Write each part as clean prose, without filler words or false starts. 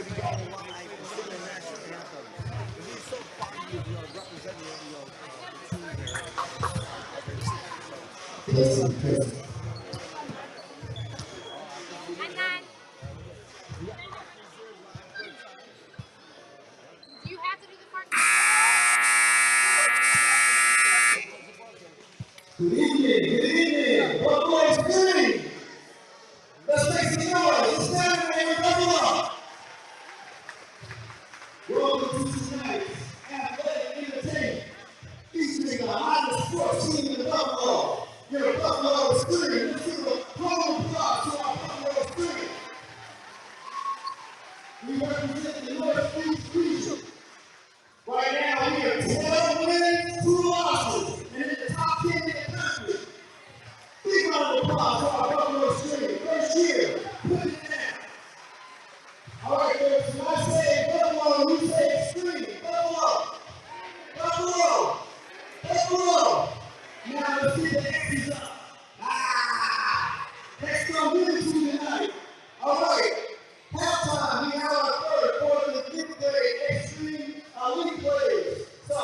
to be on live and sing the national anthem. And we're so proud of you, representing the team there at Herkimer. And then, do you have to do the part? Good evening, Broadway City. Let's make some noise. It's Saturday and double up. Welcome to tonight's athletic entertainment, featuring the hottest sports team in Buffalo. Your Buffalo Spirit. Let's give a cold applause to our Buffalo Spirit. We represent the Northeast region. Right now, we are 12 wins, 2 losses, and in the top 10 in the country. Big round of applause to our Buffalo Spirit. First year, put it down. All right, folks, when I say Buffalo, you say extreme. Buffalo. Buffalo. Buffalo. Now let's get the X's up. That's gonna win it to you tonight. All right. Halftime, we have our third, fourth, and fifth grade extreme elite players. So,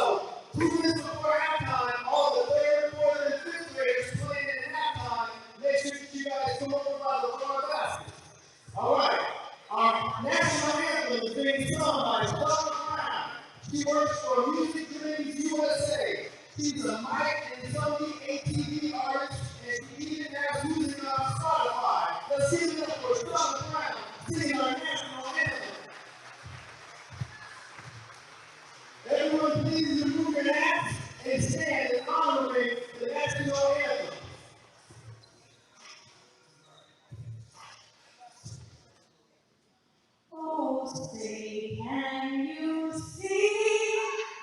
2 minutes before halftime, all the third, fourth, and fifth graders playing in halftime. Make sure that you guys come over by the floor basket. All right. Our national anthem is being sung by Donna Brown. She works for Music Dreams USA. She's a mic and Sony ATV artist, and she even has music on Spotify. Let's give it up for Donna Brown singing our national anthem. Everyone please remove your hats and stand in honoring the national anthem. Oh, say, can you see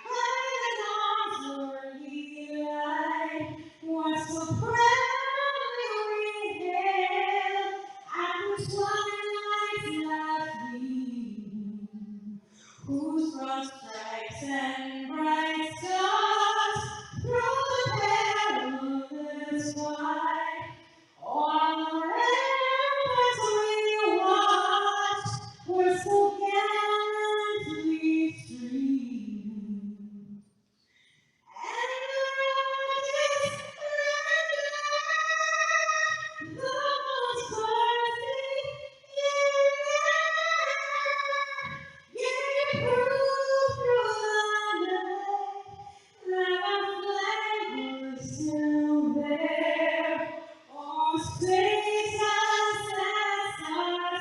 by the dawn's early light what so proudly we hailed at the twilight's last gleam, whose broad stripes and bright stars through the perilous wide on the ramparts we watched were so gallantly streaming, and the most perfect gave proof through the night that our flag was still there. On space and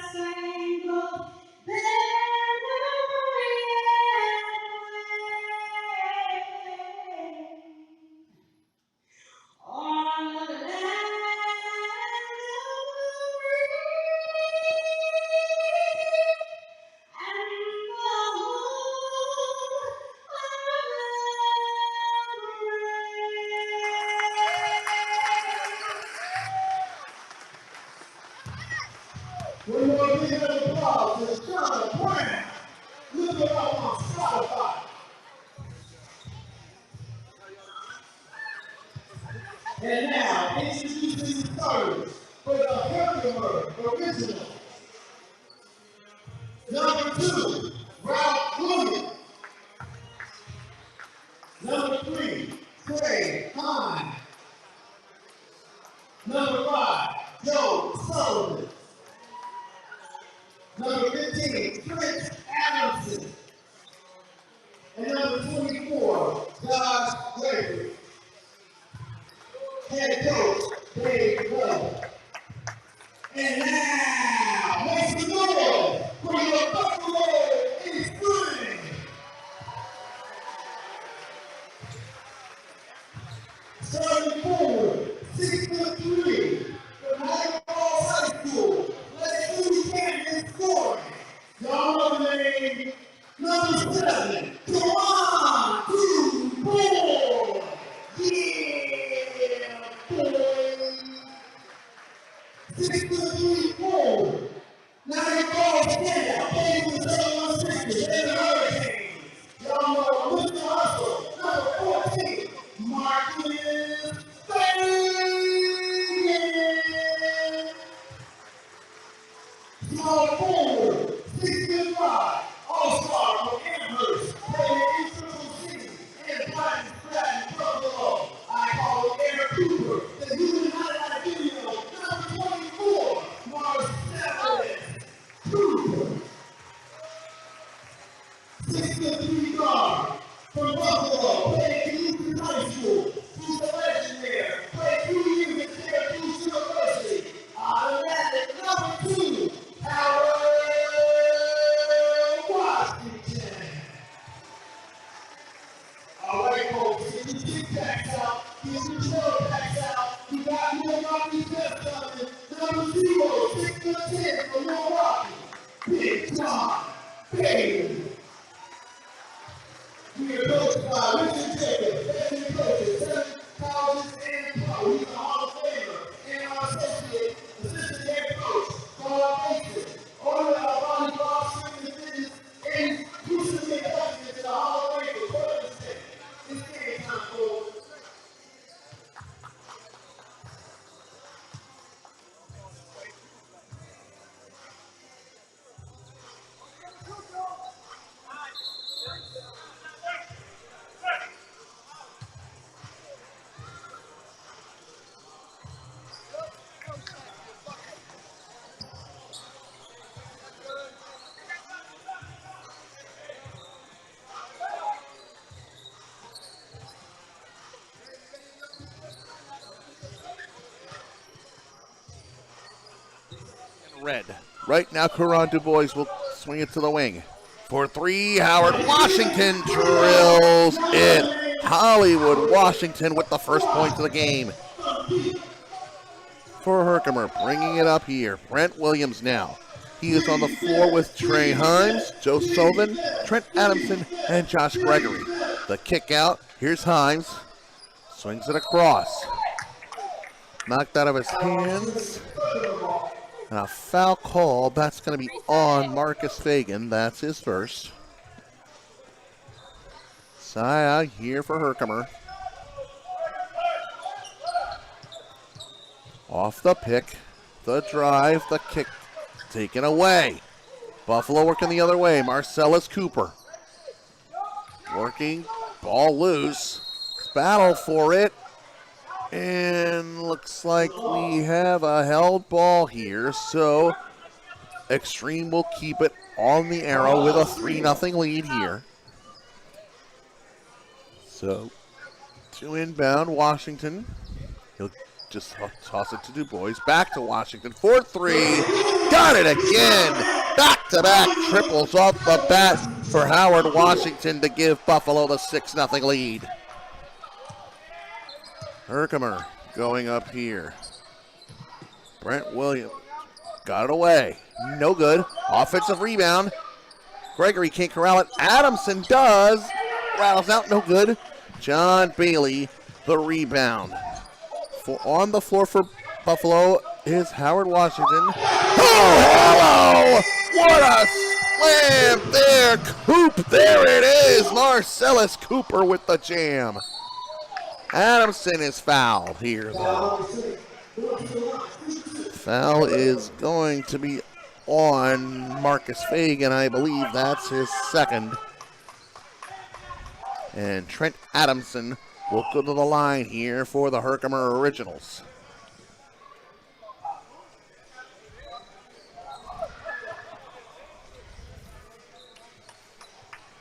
star-spangled banner wave. On the land of the One more big round of applause to Donna Brown. Look her up on Spotify. And now, introducing the starters for the Herkimer original. Number 2, Ralph Williams. Number 3, Trey Hine. Number 5, Joe Sullivan. Number 15, Chris Adamson. And number 24, Josh Gregory. Head coach, Dave Love. And now, make some noise for your Buffalo Spring. Starting forward, 6'3", from High Falls High School. Let's do we can in scoring. Y'all know the name, number 7. Come on, 2, 4. Yeah, boy. 6'3" forward. Now you go stand out. Playing with the 716 and the Hurricanes. Y'all know Mr. Hustle, number 14, Marcus Fagan. Small forward, 6-minute ride. All-star from Amherst, playing in Central City and Brighton, Stratton, Buffalo. I call him Herkimer, the United Video, number 24, Marcellus Cooper. 6'3" guard from Buffalo, playing at Houston High School. He's a legend there. Played 2 years at Syracuse University. Automatic number 2, Howard Washington. All right, folks, get your tic-tacs out, get your trail packs out. You got Milwaukee's best coming. Number 0, 6'10" from Milwaukee. Big John Bailey. We are coached by Richard Jacobs, veteran coaches, 7 colleges and pro. He's a Hall of Famer. And our assistant head coach, Carl Mason. Owner of our volleyball, strength and fitness, and recently elected to the Hall of Fame for Portland State. It's game time, folks. Red. Right now, Coron Du Bois will swing it to the wing. For 3, Howard Washington drills it. Hollywood Washington with the first point of the game. For Herkimer, bringing it up here. Brent Williams now. He is on the floor with Trey Himes, Joe Sullivan, Trent Adamson, and Josh Gregory. The kick out. Here's Himes. Swings it across. Knocked out of his hands. And a foul call, that's going to be on Marcus Fagan. That's his first. Side out here for Herkimer. Off the pick, the drive, the kick taken away. Buffalo working the other way. Marcellus Cooper. Working, ball loose. Battle for it. And looks like we have a held ball here, so Extreme will keep it on the arrow with a 3-0 lead here. So, to inbound, Washington. He'll just toss it to Du Bois. Back to Washington, 4-3. Got it again! Back-to-back triples off the bat for Howard Washington to give Buffalo the 6-0 lead. Herkimer going up here. Brent Williams got it away. No good. Offensive rebound. Gregory can't corral it. Adamson does. Rattles out. No good. John Bailey, the rebound. On the floor for Buffalo is Howard Washington. Oh, hello! What a slam there. Coop. There it is. Marcellus Cooper with the jam. Adamson is fouled here, though. Foul is going to be on Marcus Fagan. I believe that's his second. And Trent Adamson will go to the line here for the Herkimer Originals.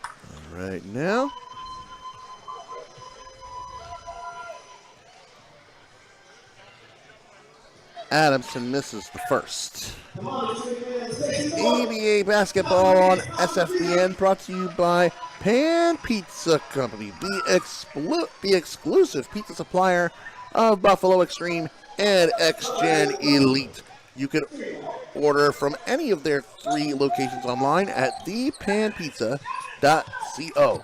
All right now. Adamson misses the first. ABA basketball on SFBN brought to you by Pan Pizza Company, the exclusive pizza supplier of Buffalo Extreme and X-Gen Elite. You can order from any of their 3 locations online at thepanpizza.co.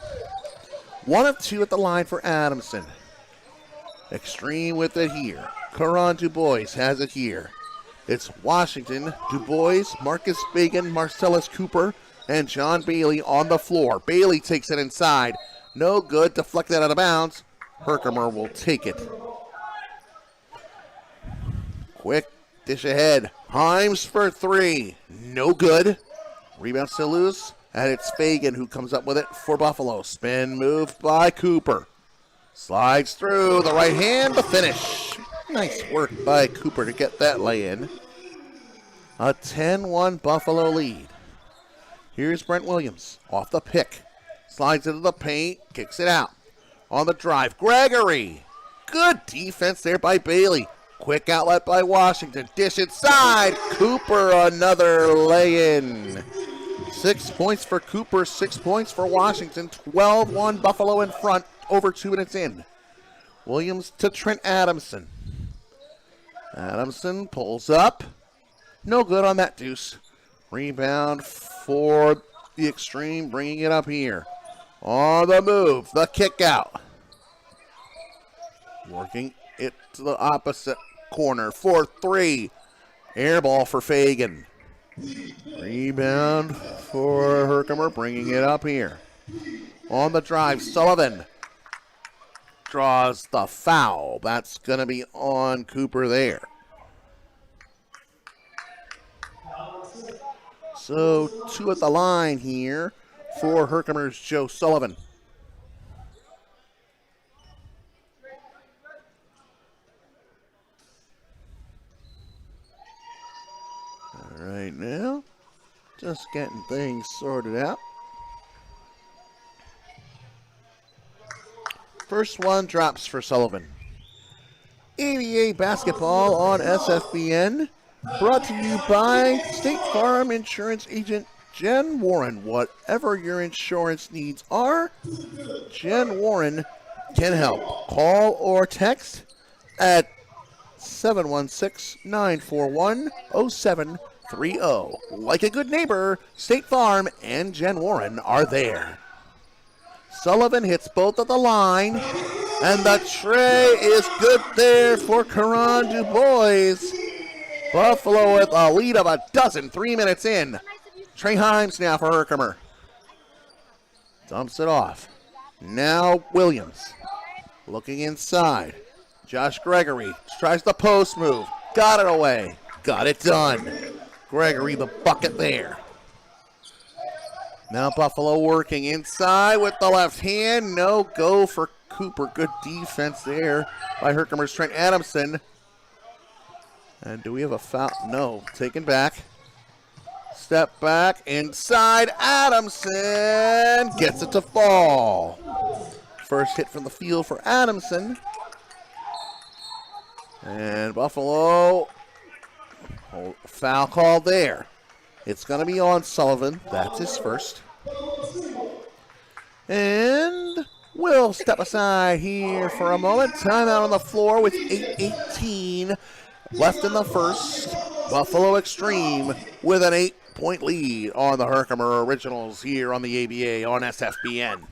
1 of 2 at the line for Adamson. Extreme with it here. Coron Du Bois has it here. It's Washington, Du Bois, Marcus Fagan, Marcellus Cooper, and John Bailey on the floor. Bailey takes it inside. No good. Deflected out of bounds. Herkimer will take it. Quick dish ahead. Himes for 3. No good. Rebound still loose, and it's Fagan who comes up with it for Buffalo. Spin move by Cooper. Slides through the right hand to finish. Nice work by Cooper to get that lay-in. A 10-1 Buffalo lead. Here's Brent Williams off the pick. Slides into the paint, kicks it out. On the drive, Gregory. Good defense there by Bailey. Quick outlet by Washington. Dish inside. Cooper, another lay-in. 6 points for Cooper, 6 points for Washington. 12-1 Buffalo in front, over 2 minutes in. Williams to Trent Adamson. Adamson pulls up. No good on that deuce. Rebound for the Extreme, bringing it up here. On the move, the kick out. Working it to the opposite corner for 3. Air ball for Fagan. Rebound for Herkimer, bringing it up here. On the drive, Sullivan draws the foul. That's going to be on Cooper there. So 2 at the line here for Herkimer's Joe Sullivan. All right, now just getting things sorted out. First one drops for Sullivan. ABA basketball on SFBN. Brought to you by State Farm Insurance Agent Jen Warren. Whatever your insurance needs are, Jen Warren can help. Call or text at 716-941-0730. Like a good neighbor, State Farm and Jen Warren are there. Sullivan hits both at the line, and the tray is good there for Karan Dubois. Buffalo with a lead of a dozen, 3 minutes in. Trey Himes now for Herkimer. Dumps it off. Now Williams looking inside. Josh Gregory tries the post move. Got it away. Got it done. Gregory the bucket there. Now Buffalo working inside with the left hand. No go for Cooper. Good defense there by Herkimer's Trent Adamson. And do we have a foul? No. Taken back. Step back. Inside. Adamson gets it to fall. First hit from the field for Adamson. And Buffalo. Foul call there. It's going to be on Sullivan. That's his first. And we'll step aside here for a moment. Timeout on the floor with 8:18 left in the first. Buffalo Extreme with an 8-point lead on the Herkimer Originals here on the ABA on SFBN.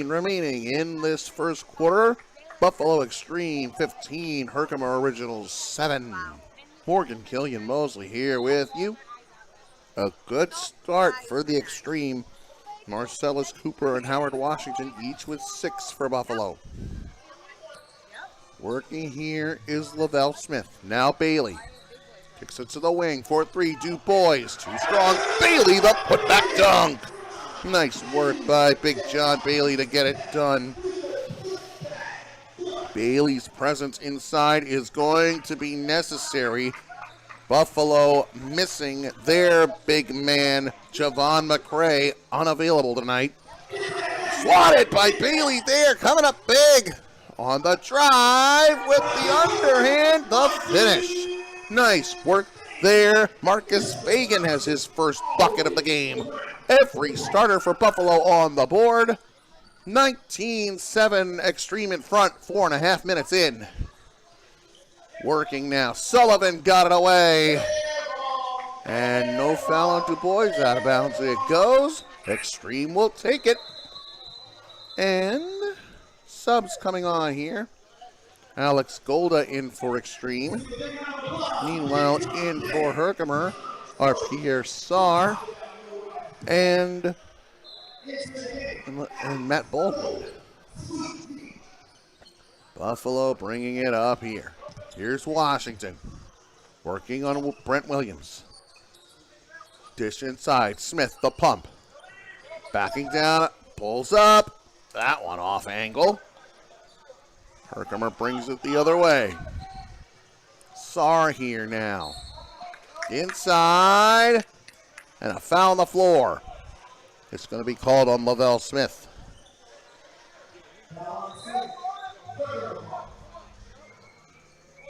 Remaining in this first quarter. Buffalo Extreme 15, Herkimer Originals 7. Morgan Killian Mosley here with you. A good start for the Extreme. Marcellus Cooper and Howard Washington each with 6 for Buffalo. Working here is Lavelle Smith. Now Bailey. Kicks it to the wing for 3. Dubois. Too strong. Bailey the putback dunk. Nice work by Big John Bailey to get it done. Bailey's presence inside is going to be necessary. Buffalo missing their big man, Javon McRae, unavailable tonight. Swatted by Bailey there, coming up big. on the drive with the underhand, the finish. Nice work there. Marcus Fagan has his first bucket of the game. Every starter for Buffalo on the board. 19-7 Extreme in front, 4.5 minutes in. Working now. Sullivan got it away. And no foul on Du Bois. Out of bounds it goes. Extreme will take it. And subs coming on here. Alex Golda in for Extreme. Meanwhile, in for Herkimer are Pierre Sarr and Matt Baldwin. Buffalo bringing it up here. Here's Washington working on Brent Williams. Dish inside. Smith, the pump. Backing down. Pulls up. That one off angle. Herkimer brings it the other way. Sarr here now. Inside. And a foul on the floor. It's going to be called on Lavelle Smith.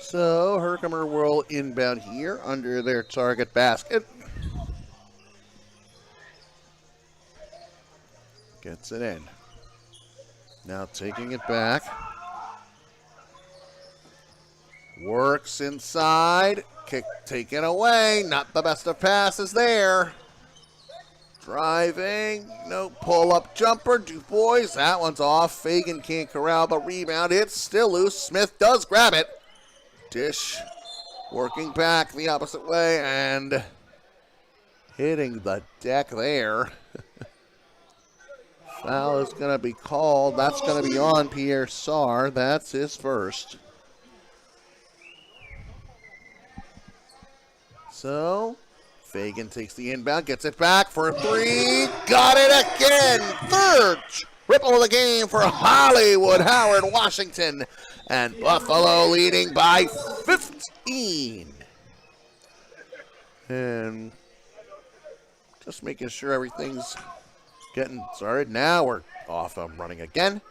So Herkimer will inbound here under their target basket. Gets it in. Now taking it back. Works inside. Kick taken away. Not the best of passes there. Driving. No pull-up jumper. Du Bois. That one's off. Fagan can't corral the rebound. It's still loose. Smith does grab it. Dish working back the opposite way and hitting the deck there. Foul is going to be called. That's going to be on Pierre Sarr. That's his first. So, Fagan takes the inbound, gets it back for a three. Got it again. Third triple of the game for Hollywood Howard Washington. And Buffalo leading by 15. And just making sure everything's getting started. Now we're off and running again.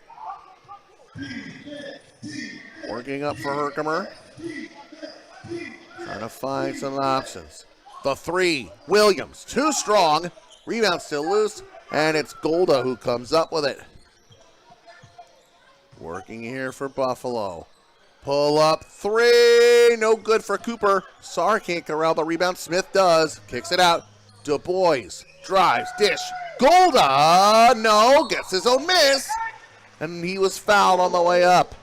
Working up for Herkimer. Trying to find some options. The three, Williams, too strong. Rebound still loose, and it's Golda who comes up with it. Working here for Buffalo. Pull up three, no good for Cooper. Sarr can't corral the rebound, Smith does. Kicks it out. Du Bois drives, dish. Golda, no, gets his own miss. And he was fouled on the way up.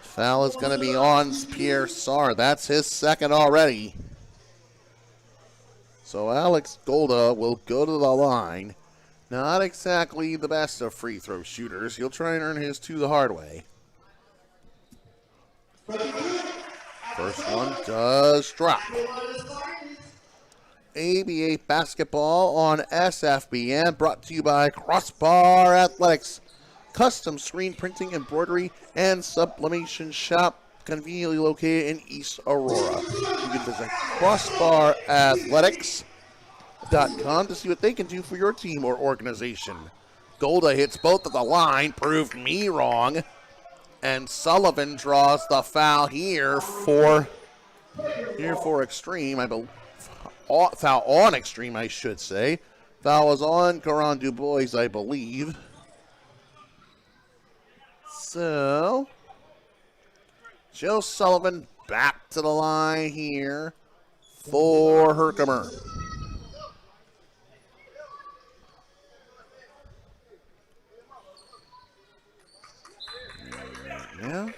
Foul is going to be on Pierre Sarr. That's his second already. So Alex Golda will go to the line. Not exactly the best of free throw shooters. He'll try and earn his two the hard way. First one does drop. ABA basketball on SFBN, brought to you by Crossbar Athletics. Custom screen printing, embroidery, and sublimation shop, conveniently located in East Aurora. You can visit crossbarathletics.com to see what they can do for your team or organization. Golda hits both at the line, proved me wrong. And Sullivan draws the foul here for Extreme. I believe foul on Extreme, I should say. Foul was on Caron Du Bois, I believe. So, Joe Sullivan back to the line here for Herkimer. Yeah.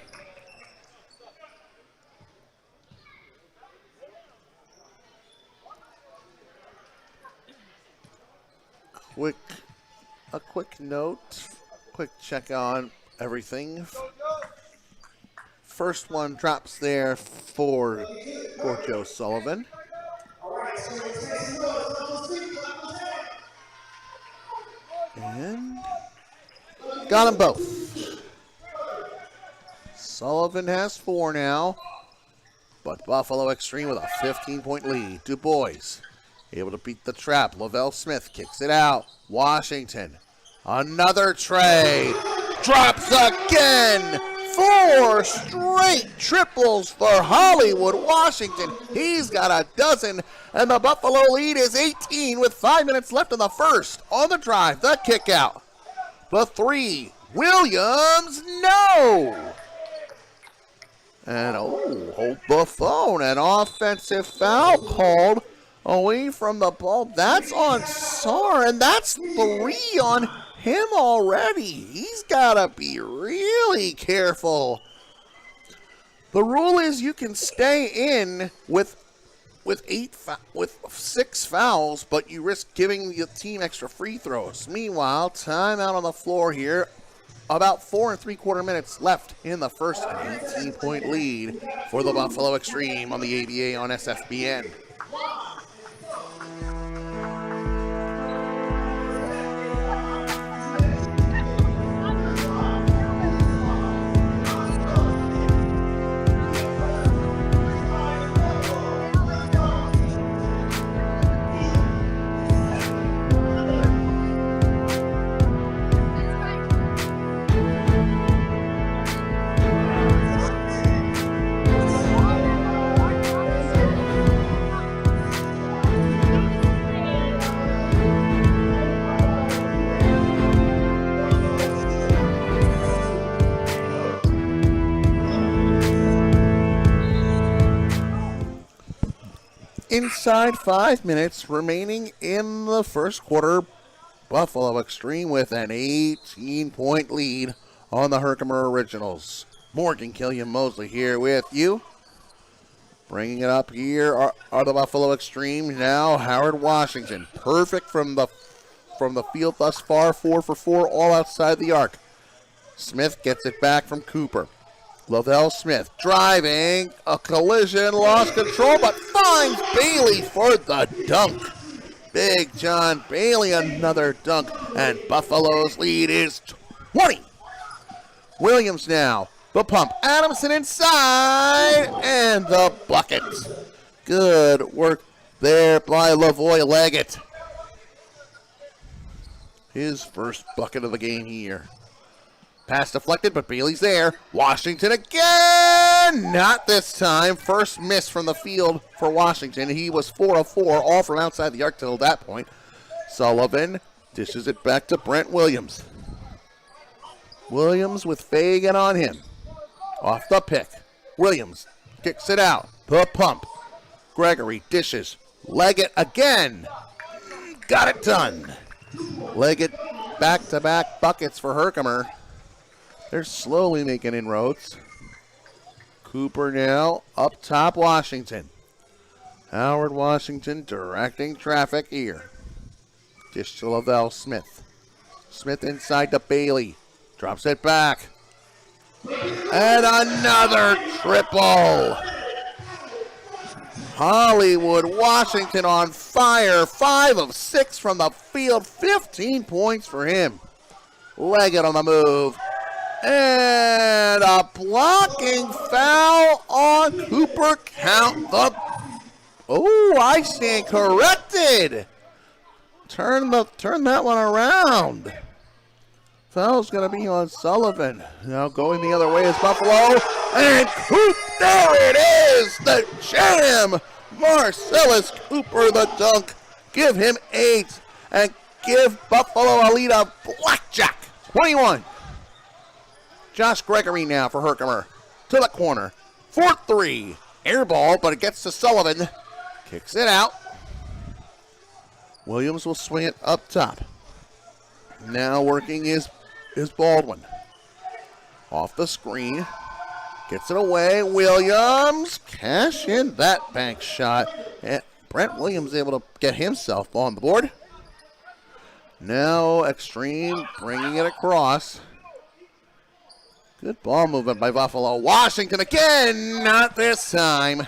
A quick note, quick check on everything. First one drops there for Joe Sullivan. And got them both. Sullivan has 4 now, but Buffalo Extreme with a 15-point lead. Du Bois able to beat the trap. Lavelle Smith kicks it out. Washington Another tray. Drops again. 4 straight triples for Hollywood Washington. He's got a dozen, and the Buffalo lead is 18 with 5 minutes left in the first. On the drive, the kick out. The 3. Williams, no. And hold the phone. An offensive foul called away from the ball. That's on Sar, and that's 3 on him already. He's got to be really careful. The rule is you can stay in with 6 fouls, but you risk giving the team extra free throws. Meanwhile, timeout on the floor here. About 4 3/4 minutes left in the first, an 18-point lead for the Buffalo Extreme on the ABA on SFBN. Inside 5 minutes remaining in the first quarter, Buffalo Extreme with an 18-point lead on the Herkimer Originals. Morgan Killian-Mosley here with you. Bringing it up here are the Buffalo Extreme. Now Howard Washington, perfect from the field thus far, 4 for 4, all outside the arc. Smith gets it back from Cooper. Lavelle Smith driving, a collision, lost control, but finds Bailey for the dunk. Big John Bailey, another dunk, and Buffalo's lead is 20. Williams now, the pump, Adamson inside, and the bucket. Good work there by Lavoy Leggett. His first bucket of the game here. Pass deflected, but Bailey's there. Washington again! Not this time. First miss from the field for Washington. He was 4 of 4, all from outside the arc till that point. Sullivan dishes it back to Brent Williams. Williams with Fagan on him. Off the pick. Williams kicks it out. The pump. Gregory dishes. Leggett again. Got it done. Leggett back-to-back buckets for Herkimer. They're slowly making inroads. Cooper now up top, Washington. Howard Washington directing traffic here. Dish to Lavelle Smith. Smith inside to Bailey. Drops it back. And another triple. Hollywood Washington on fire. 5 of 6 from the field. 15 points for him. Leggett on the move. And a blocking foul on Cooper. Count the... Oh, I stand corrected. Turn that one around. Foul's going to be on Sullivan. Now going the other way is Buffalo. And there it is. The jam. Marcellus Cooper the dunk. Give him 8. And give Buffalo a lead of blackjack. 21. Josh Gregory now for Herkimer. To the corner. 4-3. Air ball, but it gets to Sullivan. Kicks it out. Williams will swing it up top. Now working is Baldwin. Off the screen. Gets it away. Williams. Cash in that bank shot. And Brent Williams able to get himself on the board. Now Extreme bringing it across. Good ball movement by Buffalo. Washington again. Not this time.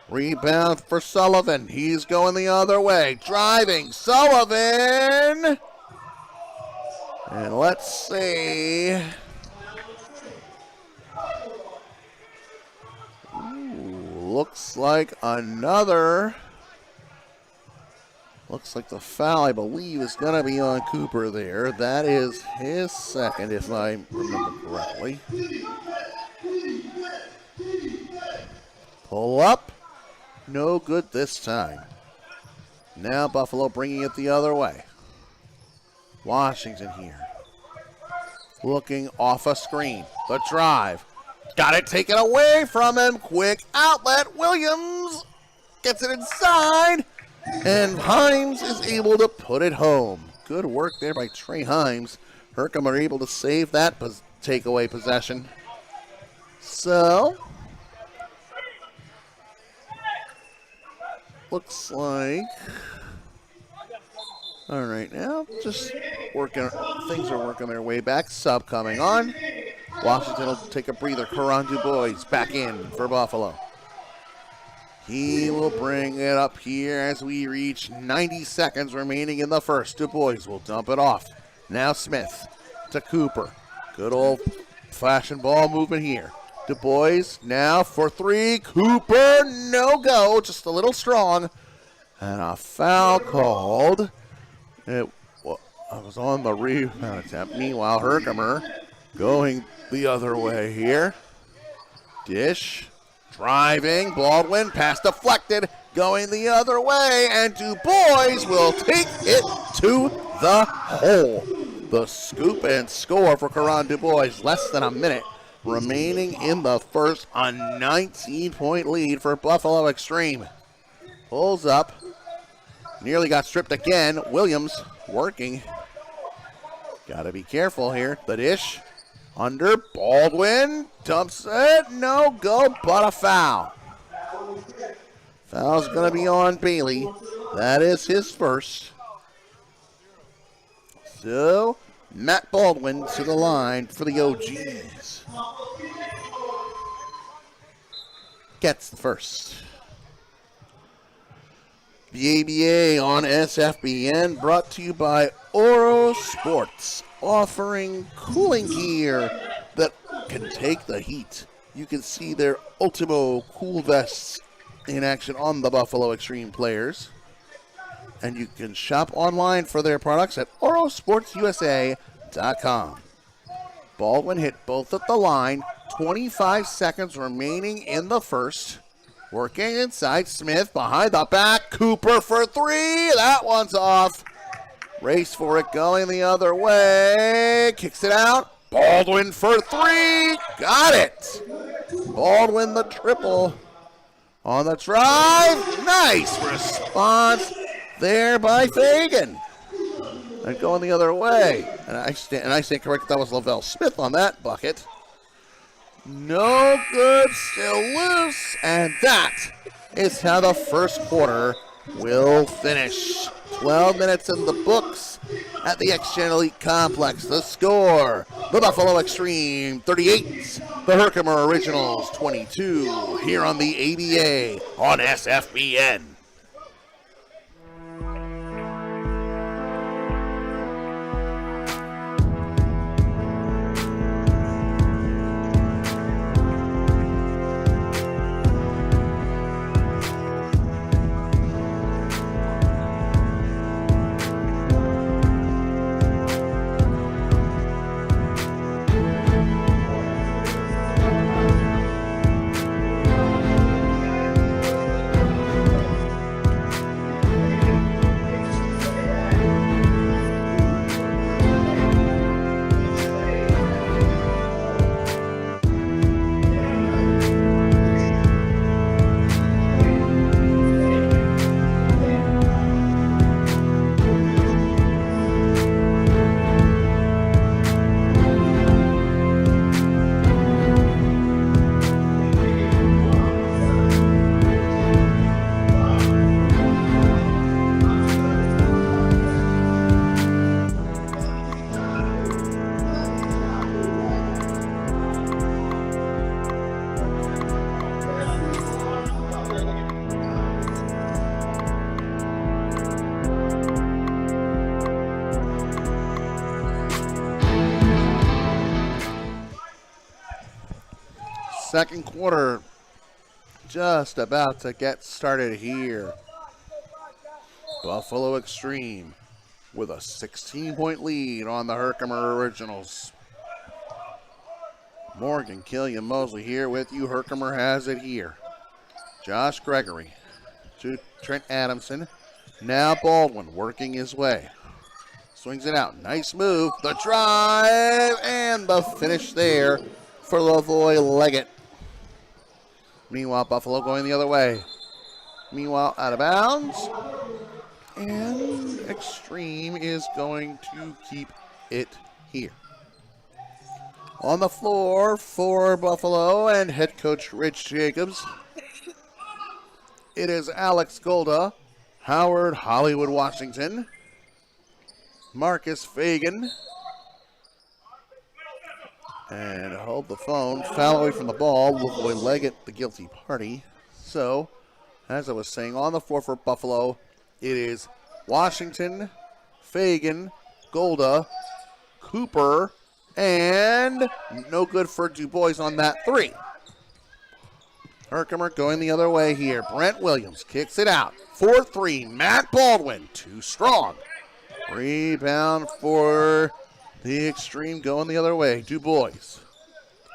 Rebound for Sullivan. He's going the other way. Driving Sullivan. And let's see. Ooh, looks like Looks like the foul, I believe, is going to be on Cooper there. That is his second, if I remember correctly. Pull up. No good this time. Now Buffalo bringing it the other way. Washington here. Looking off a screen. The drive. Got it taken away from him. Quick outlet. Williams gets it inside. And Himes is able to put it home. Good work there by Trey Himes. Herkimer able to save that takeaway possession. So, looks like, all right, now just working, things are working their way back. Sub coming on. Washington will take a breather. Karan DuBois back in for Buffalo. He will bring it up here as we reach 90 seconds remaining in the first. DuBois will dump it off. Now Smith to Cooper. Good old-fashioned ball movement here. DuBois now for three. Cooper, no go, just a little strong. And a foul called. It was on the rebound attempt. Meanwhile, Herkimer going the other way here. Dish. Driving, Baldwin, pass deflected, going the other way, and DuBois will take it to the hole. The scoop and score for Karan DuBois, less than a minute remaining in the first, a 19-point lead for Buffalo Extreme. Pulls up, nearly got stripped again. Williams working. Gotta be careful here. The dish. Under, Baldwin, dumps it, no go, but a foul. Foul's going to be on Bailey. That is his first. So, Matt Baldwin to the line for the OGs. Gets the first. The ABA on SFBN, brought to you by Oro Sports, offering cooling gear that can take the heat. You can see their Ultimo cool vests in action on the Buffalo Extreme players. And you can shop online for their products at orosportsusa.com. Baldwin hit both at the line. 25 seconds remaining in the first. Working inside, Smith behind the back. Cooper for three. That one's off. Race for it, going the other way. Kicks it out. Baldwin for three. Got it. Baldwin the triple on the drive. Nice response there by Fagan. And going the other way. And I stand corrected, that was Lavelle Smith on that bucket. No good, still loose. And that is how the first quarter will finish. 12 minutes in the books at the X-Gen Elite Complex. The score, the Buffalo Extreme 38, the Herkimer Originals 22, here on the ABA on SFBN. Second quarter just about to get started here. Buffalo Extreme with a 16-point lead on the Herkimer Originals. Morgan, Killian, Mosley here with you. Herkimer has it here. Josh Gregory to Trent Adamson. Now Baldwin working his way. Swings it out. Nice move. The drive and the finish there for Lavoy Leggett. Meanwhile, Buffalo going the other way. Meanwhile, out of bounds. And Extreme is going to keep it here. On the floor for Buffalo and head coach Rich Jacobs, it is Alex Golda, Howard Hollywood Washington, Marcus Fagan, and hold the phone, foul away from the ball, Lavoy Leggett the guilty party. So, as I was saying, on the floor for Buffalo, it is Washington, Fagan, Golda, Cooper, and no good for Du Bois on that three. Herkimer going the other way here. Brent Williams kicks it out. 4-3, Matt Baldwin, too strong. Rebound for the Extreme going the other way. Du Bois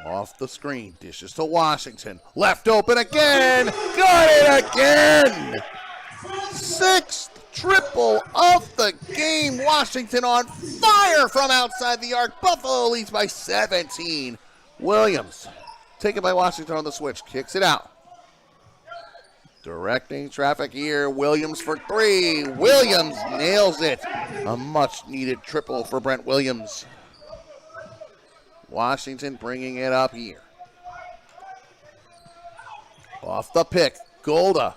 off the screen, dishes to Washington. Left open again, got it again. Sixth triple of the game. Washington on fire from outside the arc. Buffalo leads by 17. Williams, taken by Washington on the switch, kicks it out. Directing traffic here. Williams for three. Williams nails it. A much needed triple for Brent Williams. Washington bringing it up here. Off the pick, Golda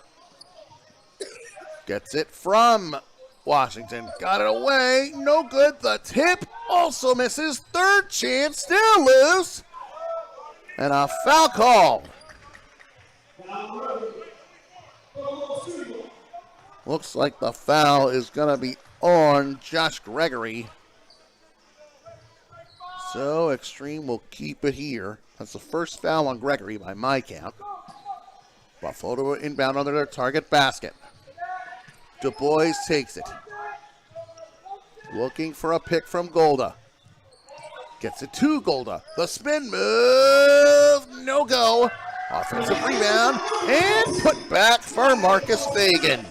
gets it from Washington. Got it away. No good. The tip also misses. Third chance. Still loose. And a foul call. Looks like the foul is going to be on Josh Gregory. So Extreme will keep it here. That's the first foul on Gregory by my count. Buffalo to inbound under their target basket. Du Bois takes it. Looking for a pick from Golda. Gets it to Golda. The spin move. No go. Offensive rebound. And put back for Marcus Fagan.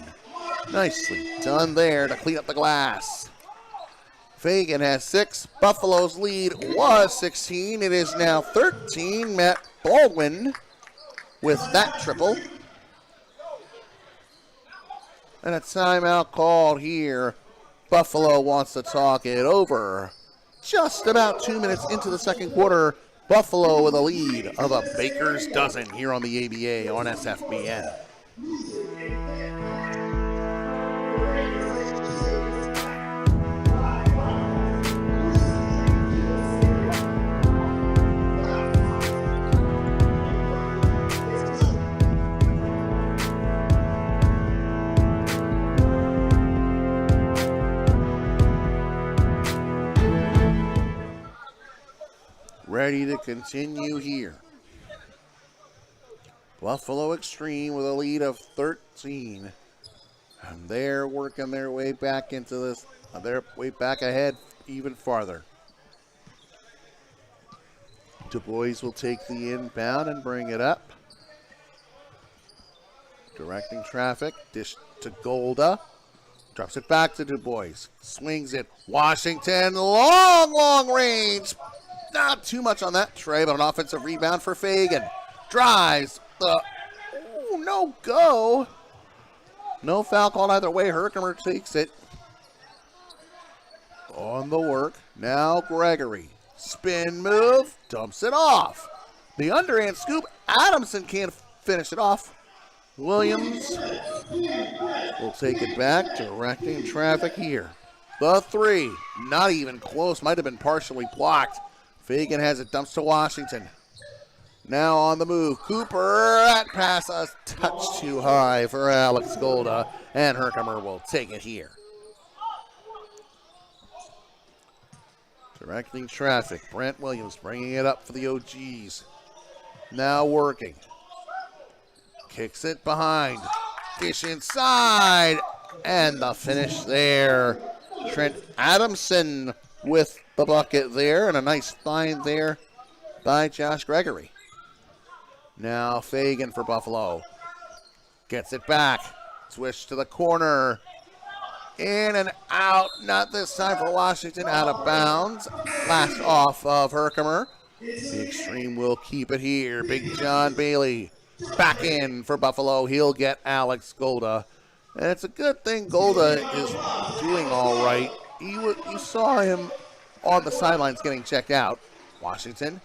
Nicely done there to clean up the glass. Fagan has 6. Buffalo's lead was 16. It is now 13. Matt Baldwin with that triple. And a timeout called here. Buffalo wants to talk it over. Just about 2 minutes into the second quarter, Buffalo with a lead of a baker's dozen here on the ABA on SFBN. Ready to continue here. Buffalo Extreme with a lead of 13. And they're working their way back into this. They're way back ahead even farther. Du Bois will take the inbound and bring it up. Directing traffic. Dish to Golda. Drops it back to Du Bois. Swings it. Washington. Long range. Not too much on that tray, but an offensive rebound for Fagan. Drives. No go. No foul called either way. Herkimer takes it. On the work. Now Gregory. Spin move. Dumps it off. The underhand scoop. Adamson can't finish it off. Williams will take it back. Directing traffic here. The three. Not even close. Might have been partially blocked. Fagan has it, dumps to Washington. Now on the move, Cooper, that pass a touch too high for Alex Golda, and Herkimer will take it here. Directing traffic, Brent Williams bringing it up for the OGs. Now working. Kicks it behind. Dish inside. And the finish there. Trent Adamson with the bucket there, and a nice find there by Josh Gregory. Now Fagan for Buffalo. Gets it back. Switch to the corner. In and out. Not this time for Washington. Out of bounds. Last off of Herkimer. The Extreme will keep it here. Big John Bailey back in for Buffalo. He'll get Alex Golda. And it's a good thing Golda is doing all right. You saw him on the sidelines getting checked out. Washington,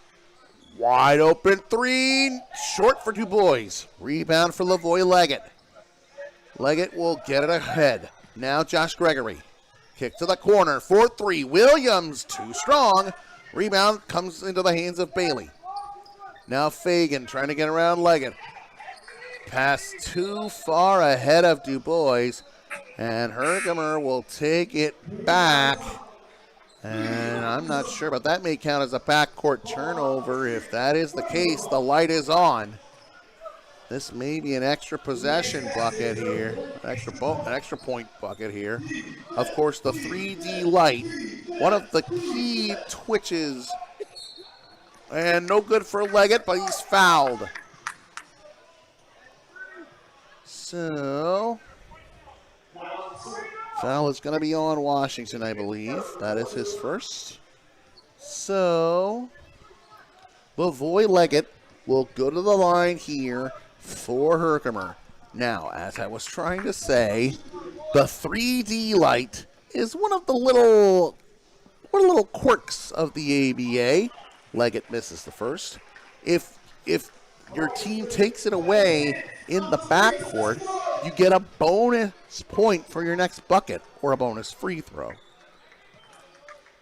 wide open three. Short for Du Bois. Rebound for Lavoy Leggett. Leggett will get it ahead. Now Josh Gregory. Kick to the corner. 4-3. Williams, too strong. Rebound comes into the hands of Bailey. Now Fagan trying to get around Leggett. Pass too far ahead of Du Bois. And Herkimer will take it back. And I'm not sure, but that may count as a backcourt turnover. If that is the case, the light is on. This may be an extra possession bucket here. An extra point bucket here. Of course, the 3D light, one of the key twitches. And no good for Leggett, but he's fouled. So, foul is going to be on Washington, I believe. That is his first. So, Lavoy Leggett will go to the line here for Herkimer. Now, as I was trying to say, the 3D light is one of the little quirks of the ABA. Leggett misses the first. If your team takes it away in the backcourt, you get a bonus point for your next bucket or a bonus free throw.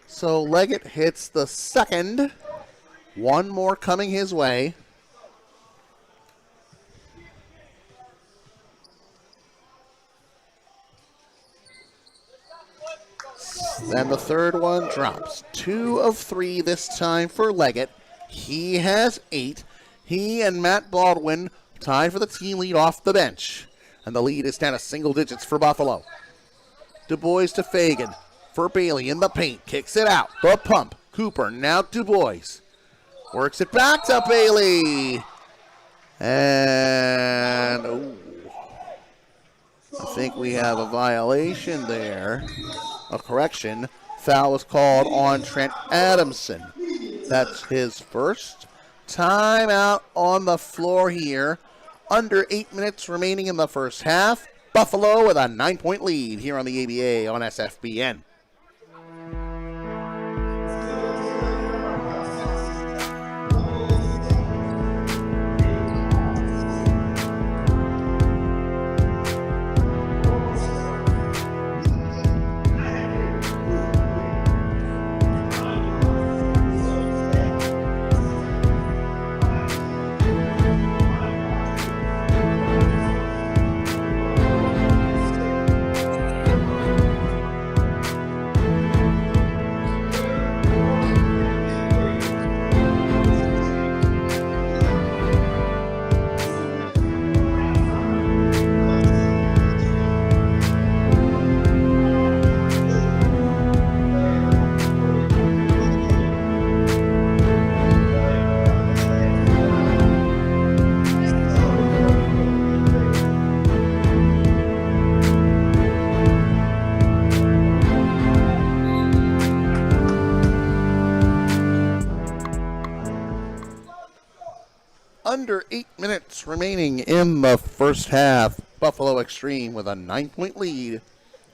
So Leggett hits the second. One more coming his way. Then the third one drops. 2 of 3 this time for Leggett. He has 8. He and Matt Baldwin tied for the team lead off the bench. And the lead is down to single digits for Buffalo. Du Bois to Fagan for Bailey in the paint. Kicks it out. The pump. Cooper, now Du Bois. Works it back to Bailey. And I think we have a violation there. A correction. Foul was called on Trent Adamson. That's his first. Timeout on the floor here. Under 8 minutes remaining in the first half. Buffalo with a 9-point lead here on the ABA on SFBN. Under 8 minutes remaining in the first half. Buffalo Extreme with a 9-point lead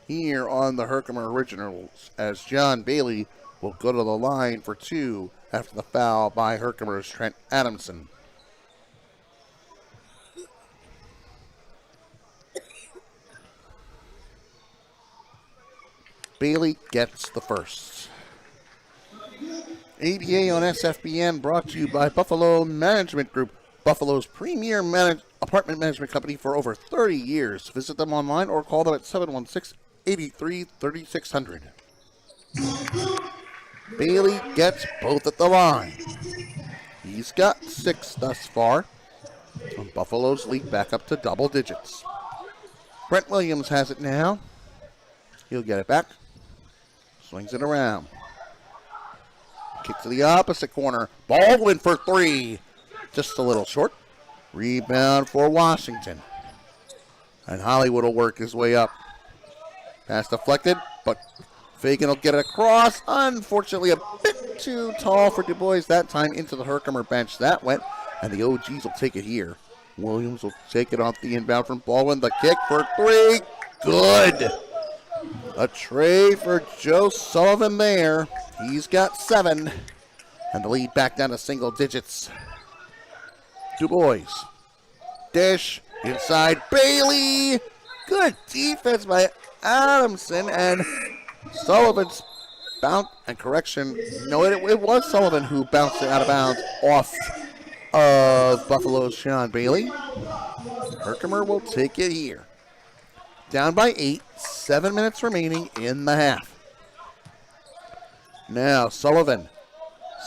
here on the Herkimer Originals as John Bailey will go to the line for 2 after the foul by Herkimer's Trent Adamson. Bailey gets the first. ABA on SFBN brought to you by Buffalo Management Group, Buffalo's premier apartment management company for over 30 years. Visit them online or call them at 716-83-3600. Bailey gets both at the line. He's got 6 thus far. And Buffalo's lead back up to double digits. Brent Williams has it now. He'll get it back. Swings it around. Kick to the opposite corner. Baldwin for three. Just a little short. Rebound for Washington. And Hollywood will work his way up. Pass deflected, but Fagan will get it across. Unfortunately, a bit too tall for Du Bois that time into the Herkimer bench. That went, and the OGs will take it here. Williams will take it off the inbound from Baldwin. The kick for three. Good. A tray for Joe Sullivan there. He's got 7. And the lead back down to single digits. Du Bois. Dish. Inside Bailey. Good defense by Adamson. And Sullivan's bounce and correction. No, it was Sullivan who bounced it out of bounds off of Buffalo's Sean Bailey. Herkimer will take it here. Down by 8. 7 minutes remaining in the half. Now Sullivan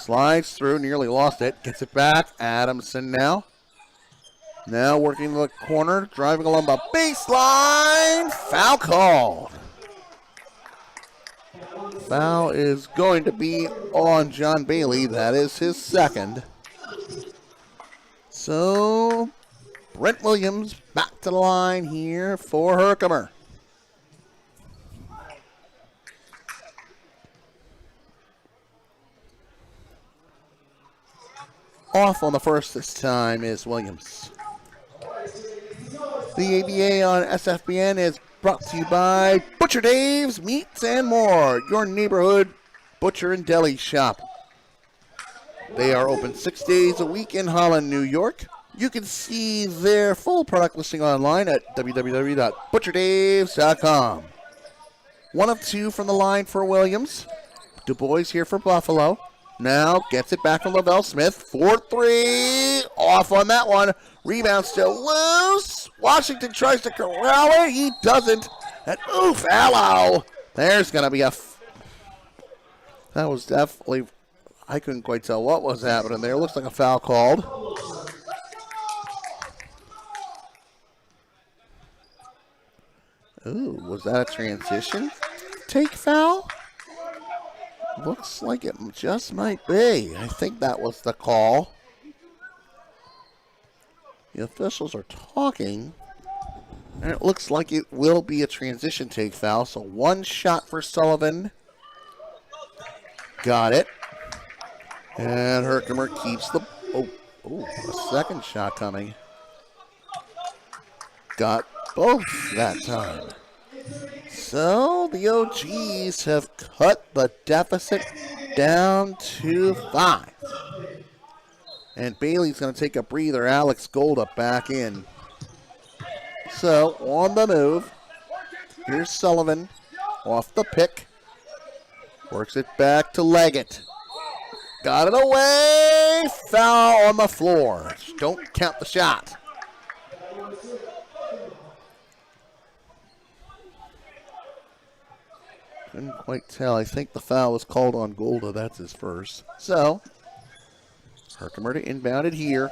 slides through, nearly lost it. Gets it back. Adamson now. Now working the corner, driving along the baseline. Foul called. Foul is going to be on John Bailey. That is his second. So Brent Williams back to the line here for Herkimer. Off on the first this time is Williams. The ABA on SFBN is brought to you by Butcher Dave's Meats and More, your neighborhood butcher and deli shop. They are open 6 days a week in Holland, New York. You can see their full product listing online at www.butcherdaves.com. 1 of 2 from the line for Williams. Du Bois here for Buffalo. Now gets it back from Lavelle Smith. 4-3. Off on that one. Rebound still loose. Washington tries to corral it. He doesn't. And oof, hello. There's going to be a... That was definitely... I couldn't quite tell what was happening there. Looks like a foul called. Ooh, was that a transition take foul? Looks like it just might be. I think that was the call. The officials are talking, and it looks like it will be a transition take foul. So 1 shot for Sullivan. Got it. And Herkimer keeps the... Oh, a second shot coming. Got both that time. So the OGs have cut the deficit down to 5. And Bailey's going to take a breather. Alex Golda back in. So on the move. Here's Sullivan off the pick. Works it back to Leggett. Got it away. Foul on the floor. Don't count the shot. Couldn't quite tell. I think the foul was called on Golda. That's his first. So, Herkimer to inbound it here.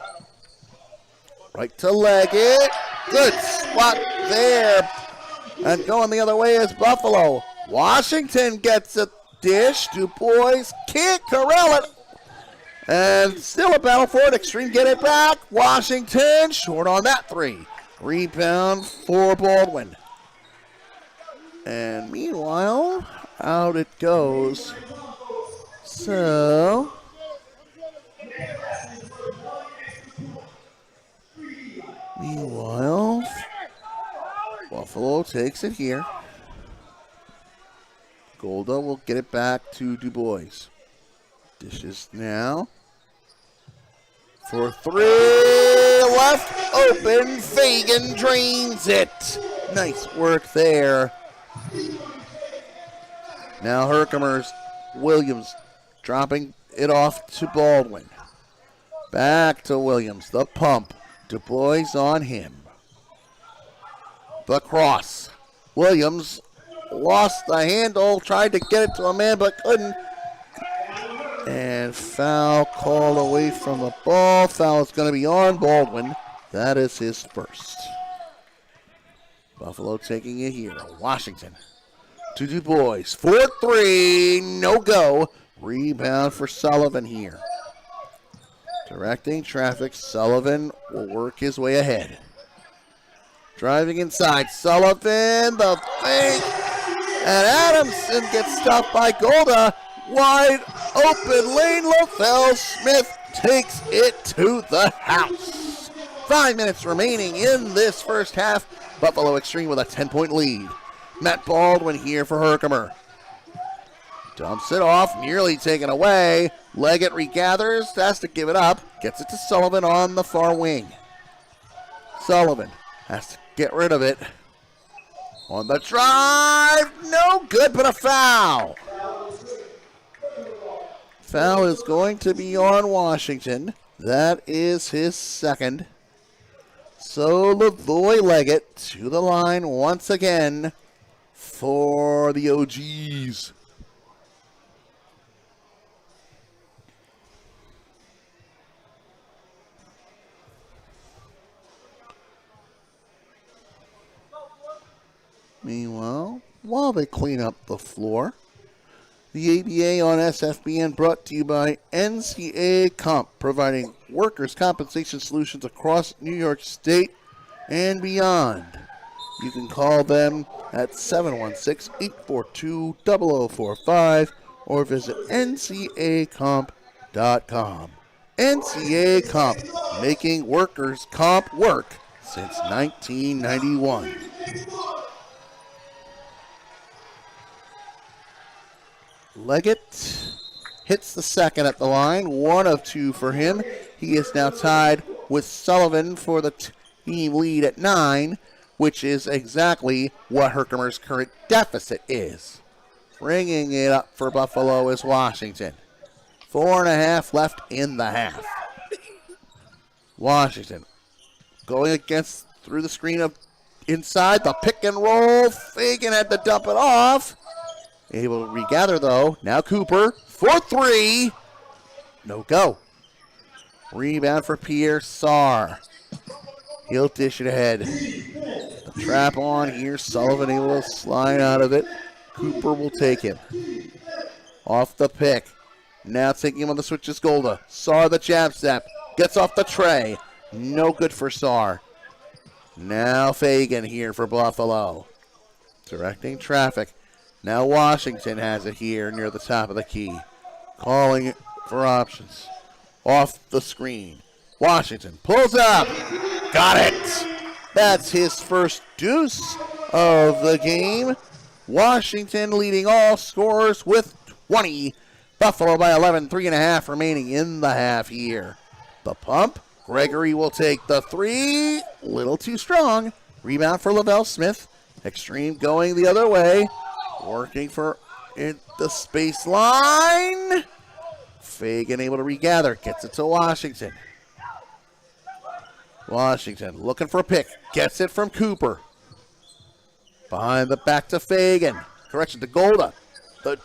Right to Leggett. Good spot there. And going the other way is Buffalo. Washington gets a dish. Du Bois can't corral it. And still a battle for it. Extreme get it back. Washington short on that 3. Rebound for Baldwin. And meanwhile, out it goes. So, meanwhile, Buffalo takes it here. Golda will get it back to Du Bois. Dishes now. For 3, left open. Fagan drains it. Nice work there. Now Herkimer's Williams dropping it off to Baldwin. Back to Williams. The pump. Du Bois on him. The cross. Williams lost the handle. Tried to get it to a man but couldn't. And foul called away from the ball. Foul is going to be on Baldwin. That is his first. Buffalo taking it here. Washington to Du Bois. 4-3. No go. Rebound for Sullivan here. Directing traffic. Sullivan will work his way ahead. Driving inside. Sullivan. The fake. And Adamson gets stopped by Golda. Wide open lane. Lavelle Smith takes it to the house. 5 minutes remaining in this first half. Buffalo Extreme with a 10-point lead. Matt Baldwin here for Herkimer. Dumps it off, nearly taken away. Leggett regathers, has to give it up. Gets it to Sullivan on the far wing. Sullivan has to get rid of it. On the drive, no good, but a foul. Foul is going to be on Washington. That is his second. So Lavoy Leggett to the line once again for the OGs. Meanwhile, while they clean up the floor, the ABA on SFBN brought to you by NCAA Comp, providing workers' compensation solutions across New York State and beyond. You can call them at 716-842-0045 or visit ncacomp.com. NCAA Comp, making workers' comp work since 1991. Leggett hits the second at the line. 1 of 2 for him. He is now tied with Sullivan for the team lead at 9, which is exactly what Herkimer's current deficit is. Bringing it up for Buffalo is Washington. 4.5 left in the half. Washington going against through the screen of inside the pick and roll. Fagan had to dump it off. Able to regather, though. Now Cooper, 4-3. No go. Rebound for Pierre Sarr. He'll dish it ahead. The trap on here. Sullivan able to slide out of it. Cooper will take him. Off the pick. Now taking him on the switch is Golda. Sarr the jab step. Gets off the tray. No good for Sarr. Now Fagan here for Buffalo. Directing traffic. Now Washington has it here near the top of the key. Calling it for options. Off the screen. Washington pulls up. Got it. That's his first deuce of the game. Washington leading all scorers with 20. Buffalo by 11. 3.5 remaining in the half here. The pump. Gregory will take the 3. Little too strong. Rebound for Lavelle Smith. Extreme going the other way. Working for it, the space line. Fagan able to regather. Gets it to Washington. Washington looking for a pick. Gets it from Cooper. Behind the back to Fagan. Correction to Golda. The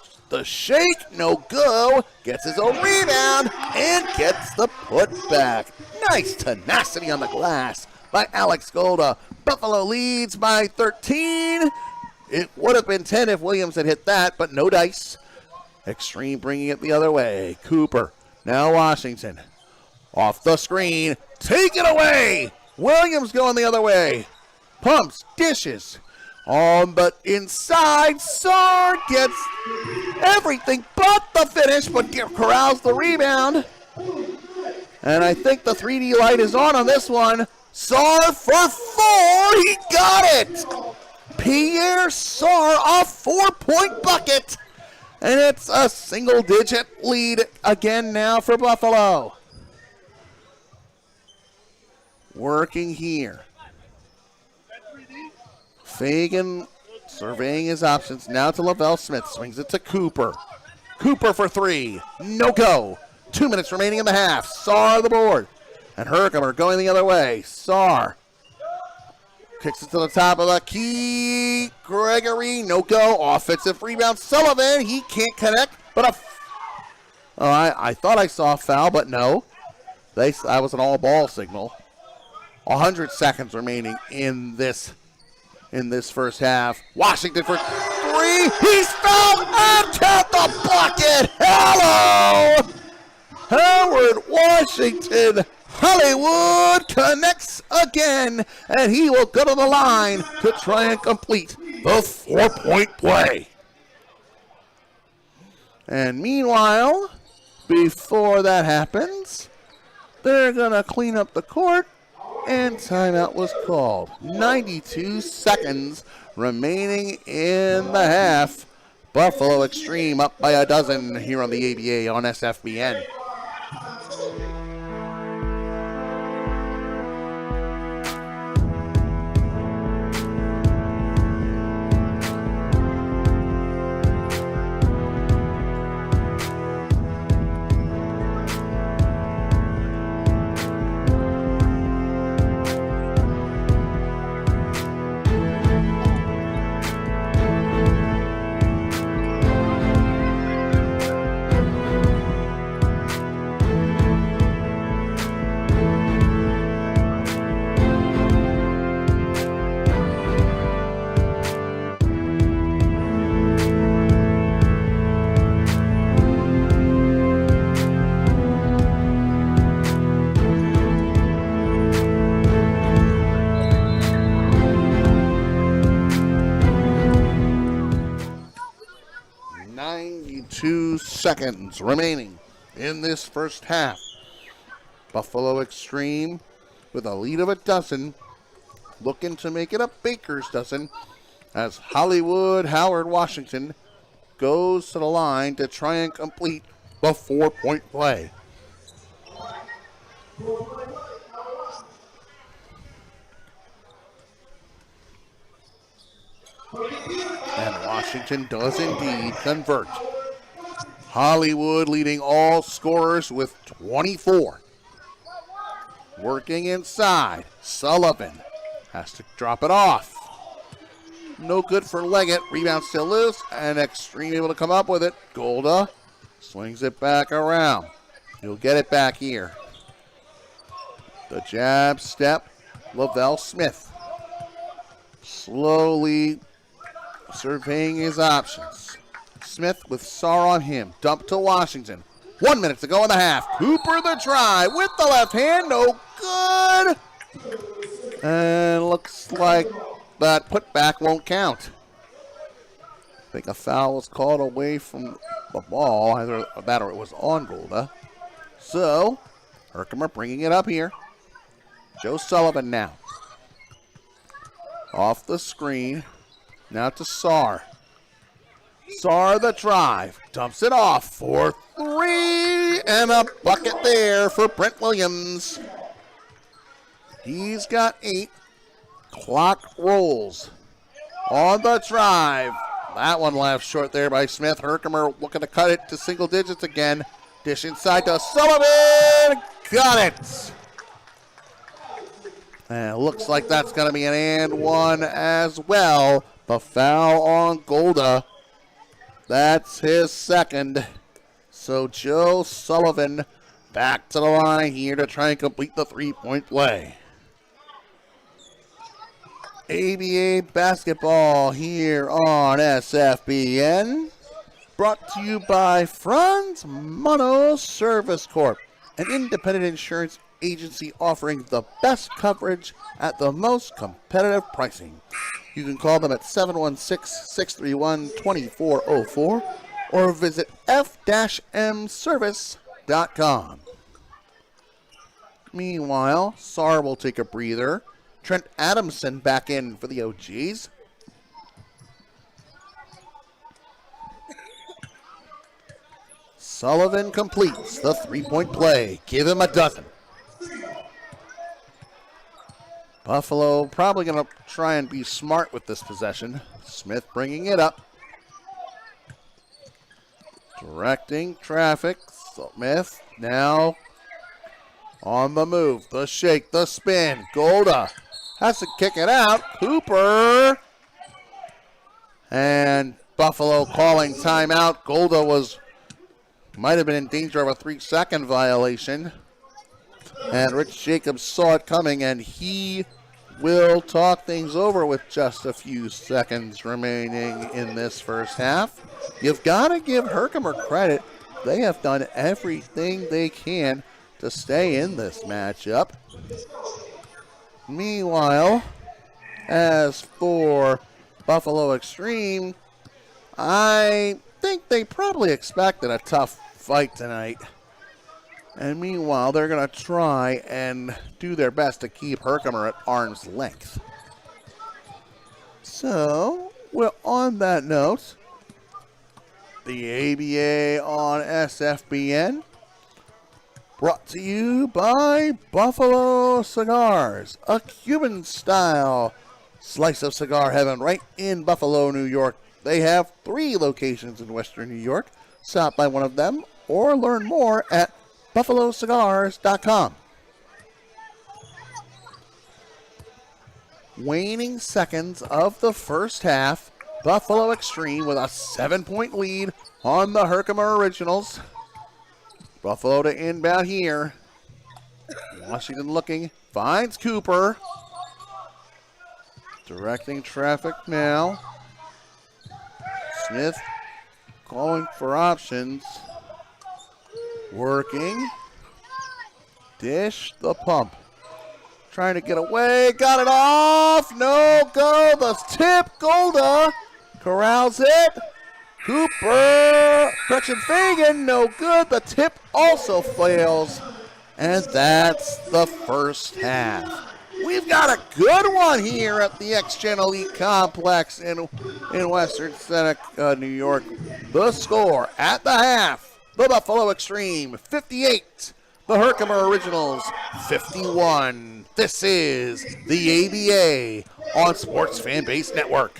shake. No go. Gets his own rebound. And gets the putback. Nice tenacity on the glass by Alex Golda. Buffalo leads by 13. It would have been 10 if Williams had hit that, but no dice. Extreme bringing it the other way. Cooper. Now Washington. Off the screen. Take it away. Williams going the other way. Pumps. Dishes. On the inside. Sarr gets everything but the finish, but corrals the rebound. And I think the 3D light is on this one. Sarr for 4. He got it. Pierre Sarr, a 4-point bucket. And it's a single-digit lead again now for Buffalo. Working here. Fagan surveying his options. Now to Lavelle Smith. Swings it to Cooper. Cooper for 3. No go. 2 minutes remaining in the half. Sarr the board. And Herkimer going the other way. Sarr. Kicks it to the top of the key. Gregory, no go. Offensive rebound. Sullivan, he can't connect. But I thought I saw a foul, but no. That was an all-ball signal. 100 seconds remaining in this in this first half. Washington for three. He's fouled at the bucket. Hello! Howard Washington. Hollywood connects again, and he will go to the line to try and complete the 4-point play. And meanwhile, before that happens, they're going to clean up the court, and timeout was called. 92 seconds remaining in the half. Buffalo Extreme up by a dozen here on the ABA on SFBN. Seconds remaining in this first half. Buffalo Extreme with a lead of a dozen, looking to make it a baker's dozen as Hollywood Howard Washington goes to the line to try and complete the 4-point play. And Washington does indeed convert. Hollywood leading all scorers with 24. Working inside. Sullivan has to drop it off. No good for Leggett. Rebound still loose, and Extreme able to come up with it. Golda swings it back around. He'll get it back here. The jab step. Lavelle Smith slowly surveying his options. Smith with Sarr on him. Dump to Washington. 1 minute to go in the half. Cooper the try with the left hand. No good. And looks like that putback won't count. I think a foul was called away from the ball. Either that or it was on Golda. So, Herkimer bringing it up here. Joe Sullivan now. Off the screen. Now to Sarr. Sarr the drive, dumps it off for three, and a bucket there for Brent Williams. He's got 8. Clock rolls on the drive. That one left short there by Smith. Herkimer looking to cut it to single digits again. Dish inside to Sullivan. Got it. And it looks like that's going to be an and one as well. The foul on Golda. That's his second. So Joe Sullivan back to the line here to try and complete the 3-point play. ABA basketball here on SFBN. Brought to you by Franz Mono Service Corp, an independent insurance agency offering the best coverage at the most competitive pricing. You can call them at 716-631-2404 or visit f-mservice.com. Meanwhile, Sarr will take a breather. Trent Adamson back in for the OGs. Sullivan completes the 3-point play. Give him a dozen. Buffalo probably going to try and be smart with this possession. Smith bringing it up. Directing traffic. Smith now on the move. The shake, the spin. Golda has to kick it out. Cooper. And Buffalo calling timeout. Golda might have been in danger of a 3-second violation. And Rich Jacobs saw it coming, and he We'll talk things over with just a few seconds remaining in this first half. You've got to give Herkimer credit. They have done everything they can to stay in this matchup. Meanwhile, as for Buffalo Extreme, I think they probably expected a tough fight tonight. And meanwhile, they're going to try and do their best to keep Herkimer at arm's length. So, well, on that note, the ABA on SFBN, brought to you by Buffalo Cigars, a Cuban-style slice of cigar heaven right in Buffalo, New York. They have 3 locations in Western New York. Stop by one of them or learn more at buffalocigars.com. Waning seconds of the first half. Buffalo Extreme with a 7-point lead on the Herkimer Originals. Buffalo to inbound here. Washington looking, finds Cooper. Directing traffic now. Smith calling for options. Working. Dish the pump. Trying to get away. Got it off. No go. The tip. Golda corrals it. Cooper. Correction Fagan. No good. The tip also fails. And that's the first half. We've got a good one here at the X-Gen Elite Complex in Western Seneca, New York. The score at the half. The Buffalo Extreme, 58. The Herkimer Originals, 51. This is the ABA on Sports Fan Base Network.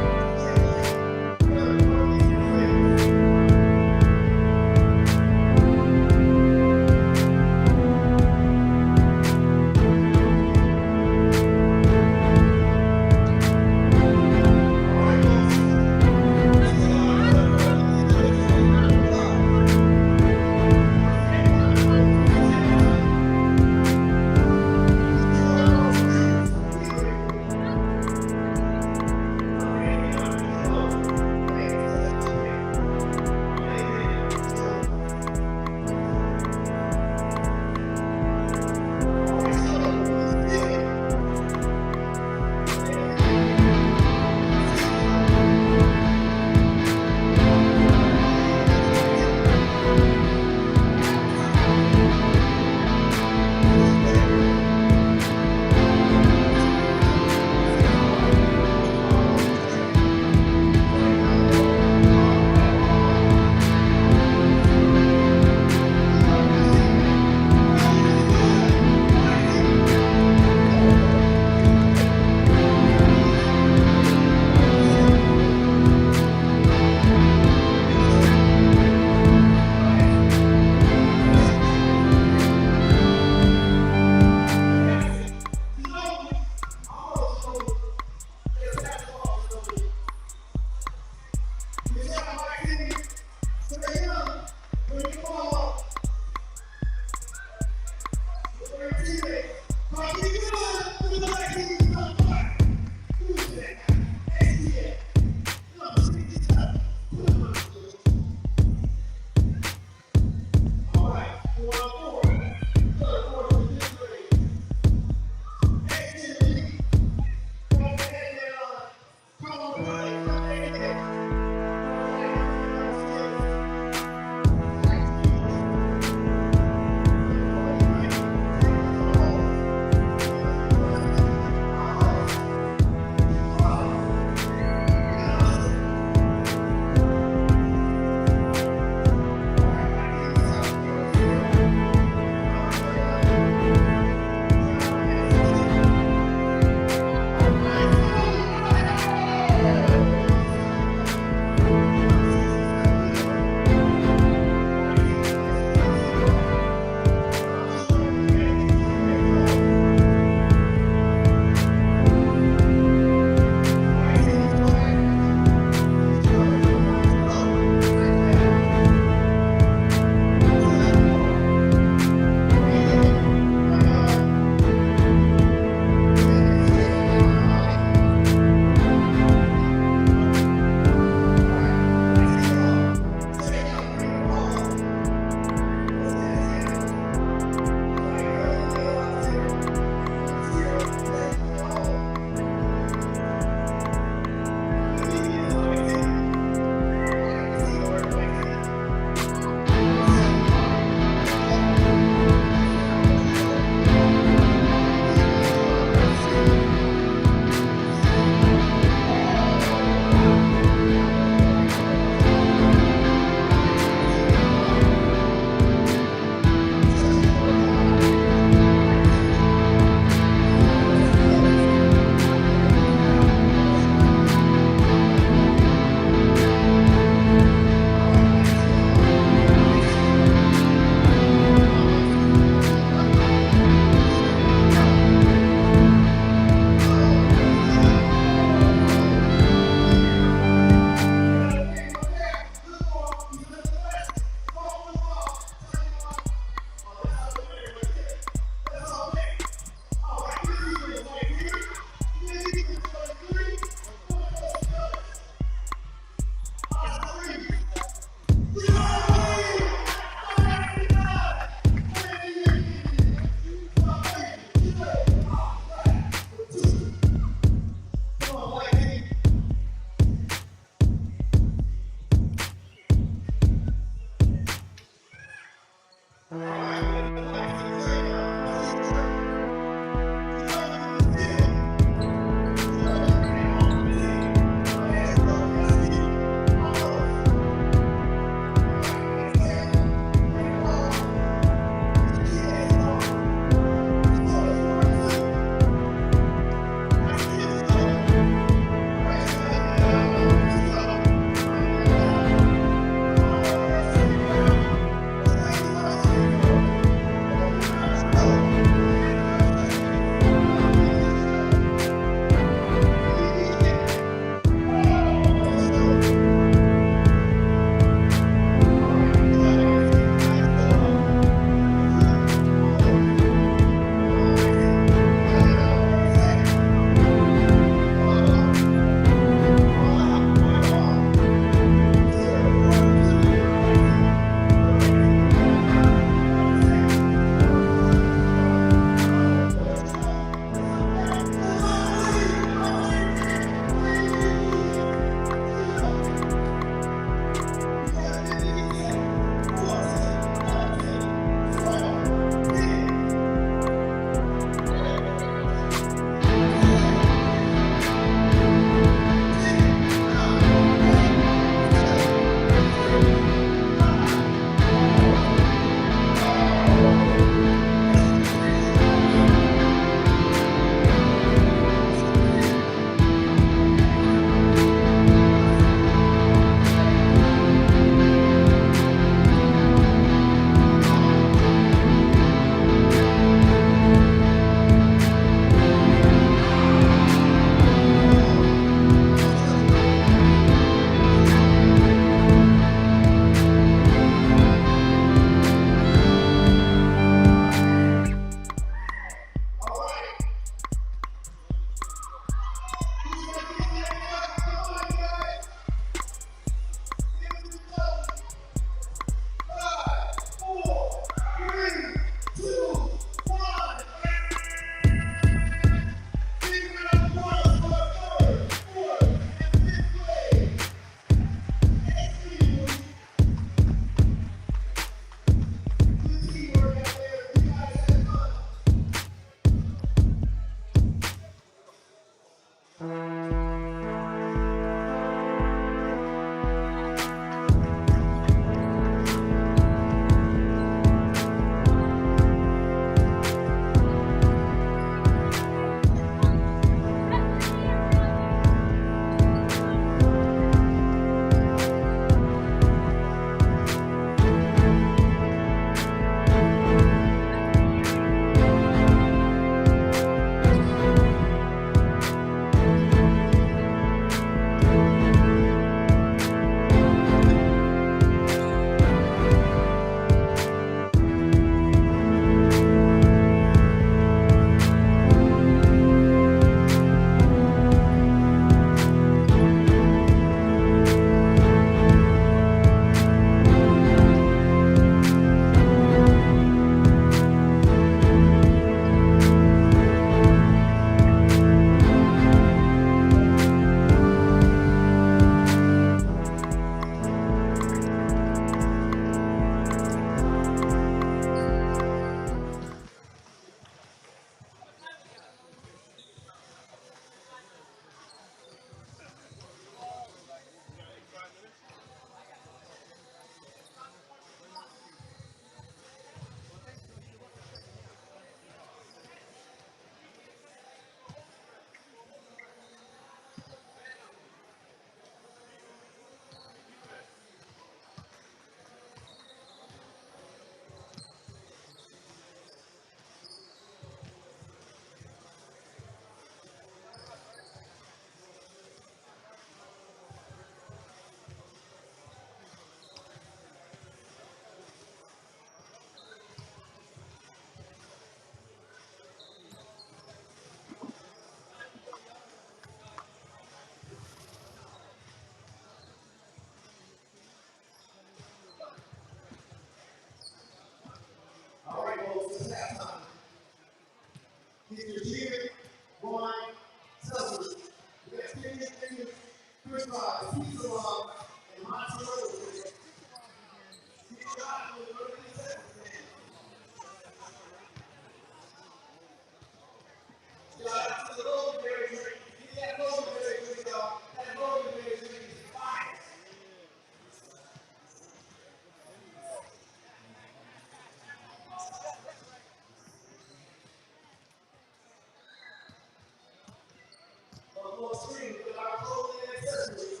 Buffalo Stream with our clothing and accessories.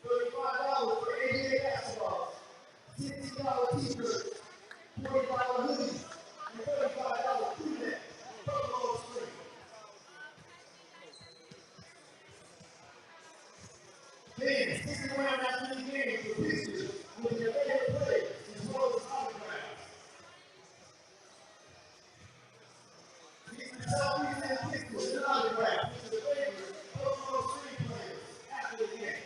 $35 for ABA basketball. $60 t-shirts. $45 hoodies. And $35 crew-necks. Buffalo Stream. Then, stick around after the game for pictures with your favorite players as well as autographs. Get your selfies and pictures and autographs with your favorite Buffalo Stream players after the game.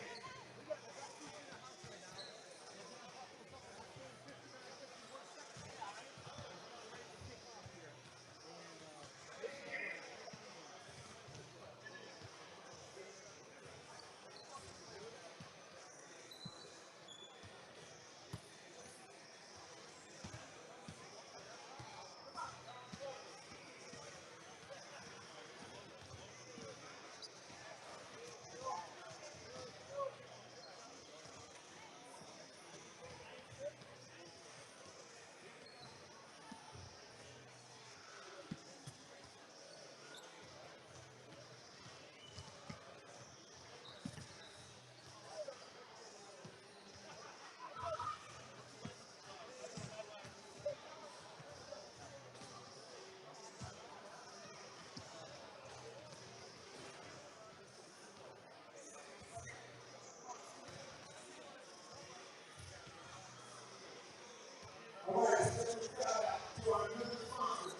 All right, special shout out to our new sponsor,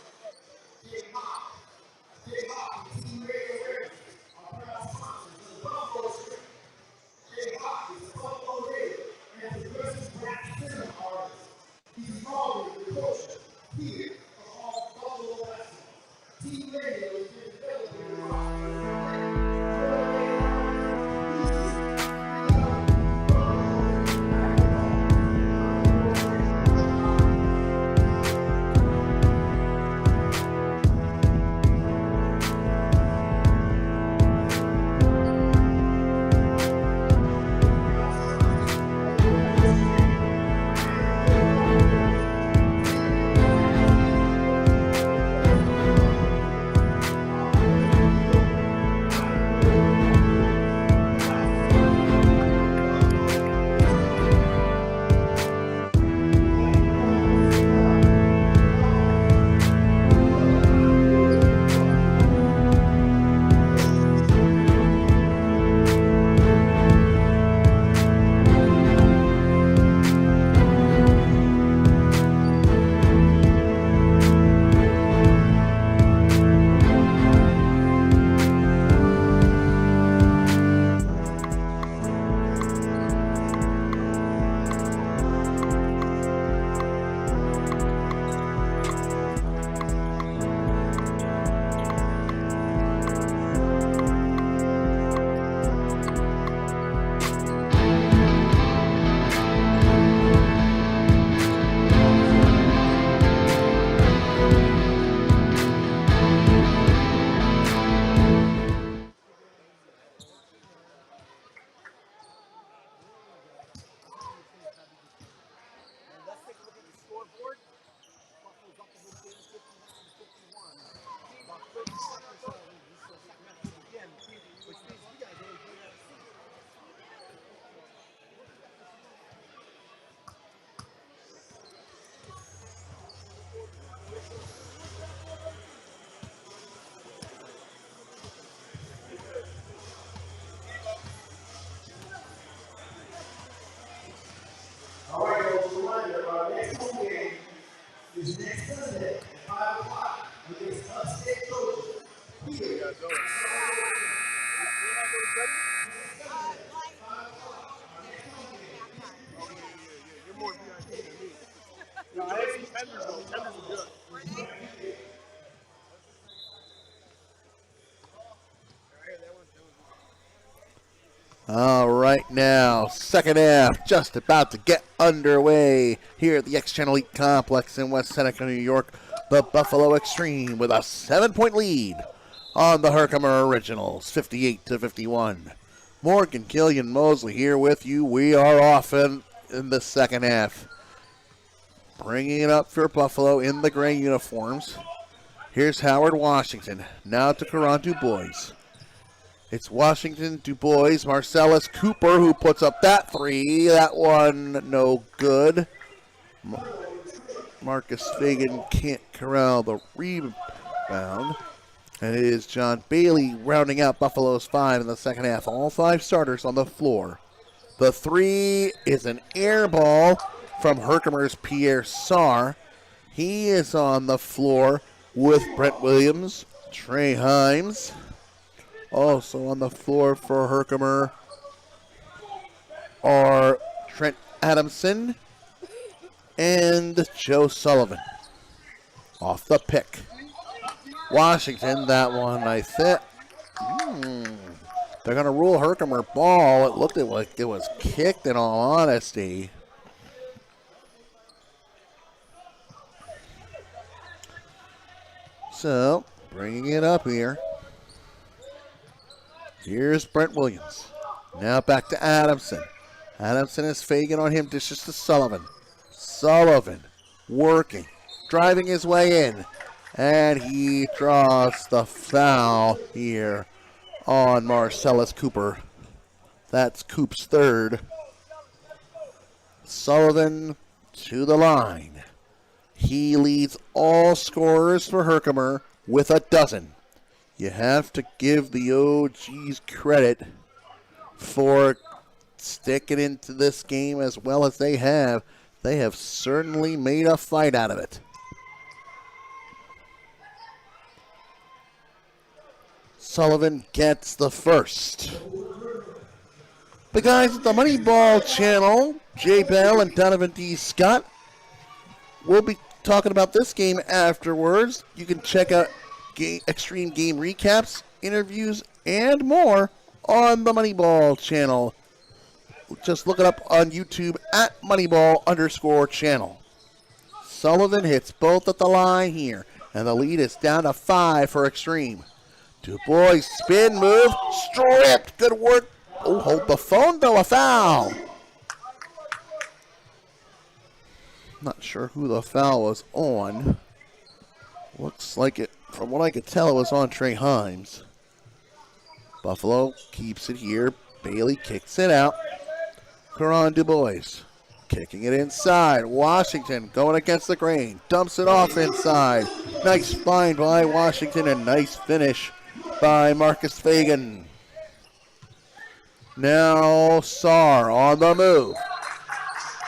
J-Hop and Team Radio Records, our proud sponsors of the Buffalo Stream. J-Hop is a Buffalo native and progressive rap cinema artist. He's involved with the culture here of all Buffalo basketball. Team Radio has been developing the rock. All right, folks, reminder, our next home game is next Sunday at 5 o'clock against Upstate Trojan. Here. You're more VIP than me. No, I have some tenders though. Tenders are good. All right, now, second half just about to get underway here at the X-Channel Elite Complex in West Seneca, New York. The Buffalo Extreme with a 7-point lead on the Herkimer Originals, 58-51. Morgan, Killian, Mosley here with you. We are off in the second half. Bringing it up for Buffalo in the gray uniforms. Here's Howard Washington. Now to Caron Du Bois. It's Washington, Du Bois, Marcellus Cooper who puts up that three. That one no good. Marcus Fagan can't corral the rebound. And it is John Bailey rounding out Buffalo's 5 in the second half. All 5 starters on the floor. The three is an air ball from Herkimer's Pierre Sarr. He is on the floor with Brent Williams, Trey Himes. Also on the floor for Herkimer are Trent Adamson and Joe Sullivan. Off the pick. Washington, that one I think. They're going to rule Herkimer ball. It looked like it was kicked in all honesty. So, bringing it up here. Here's Brent Williams. Now back to Adamson. Adamson is Fagan on him, dishes to Sullivan. Sullivan working, driving his way in. And he draws the foul here on Marcellus Cooper. That's Coop's third. Sullivan to the line. He leads all scorers for Herkimer with a dozen. You have to give the OGs credit for sticking into this game as well as they have. They have certainly made a fight out of it. Sullivan gets the first. The guys at the Moneyball channel, Jay Bell and Donovan D. Scott, will be talking about this game afterwards. You can check out extreme game recaps, interviews, and more on the Moneyball channel. Just look it up on YouTube at Moneyball_channel. Sullivan hits both at the line here, and the lead is down to 5 for extreme. Du Bois spin move, stripped, good work. Oh, hold the phone though, a foul. Not sure who the foul was on. Looks like it, from what I could tell, it was on Trey Himes. Buffalo keeps it here. Bailey kicks it out. Caron Du Bois kicking it inside. Washington going against the grain. Dumps it off inside. Nice find by Washington and nice finish by Marcus Fagan. Now Sarr on the move.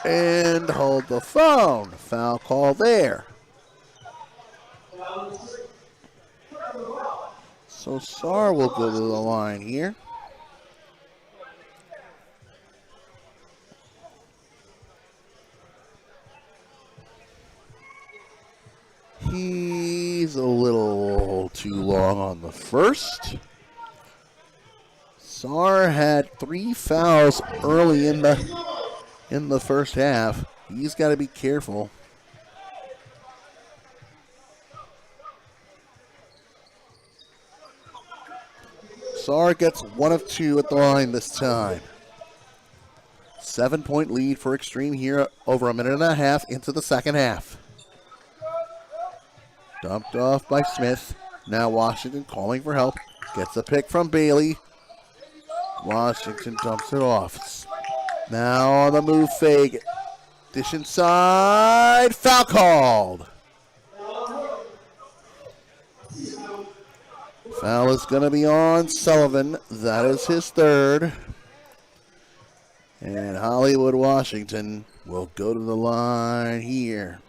And hold the phone. Foul call there. So Sarr will go to the line here. He's a little too long on the first. Sarr had 3 fouls early in the first half. He's got to be careful. Sarr gets 1 of 2 at the line this time. 7-point lead for Extreme here over a minute and a half into the second half. Dumped off by Smith. Now Washington calling for help. Gets a pick from Bailey. Washington dumps it off. Now on the move, Fag. Dish inside. Foul called. Foul is going to be on Sullivan. That is his third. And Hollywood Washington will go to the line here.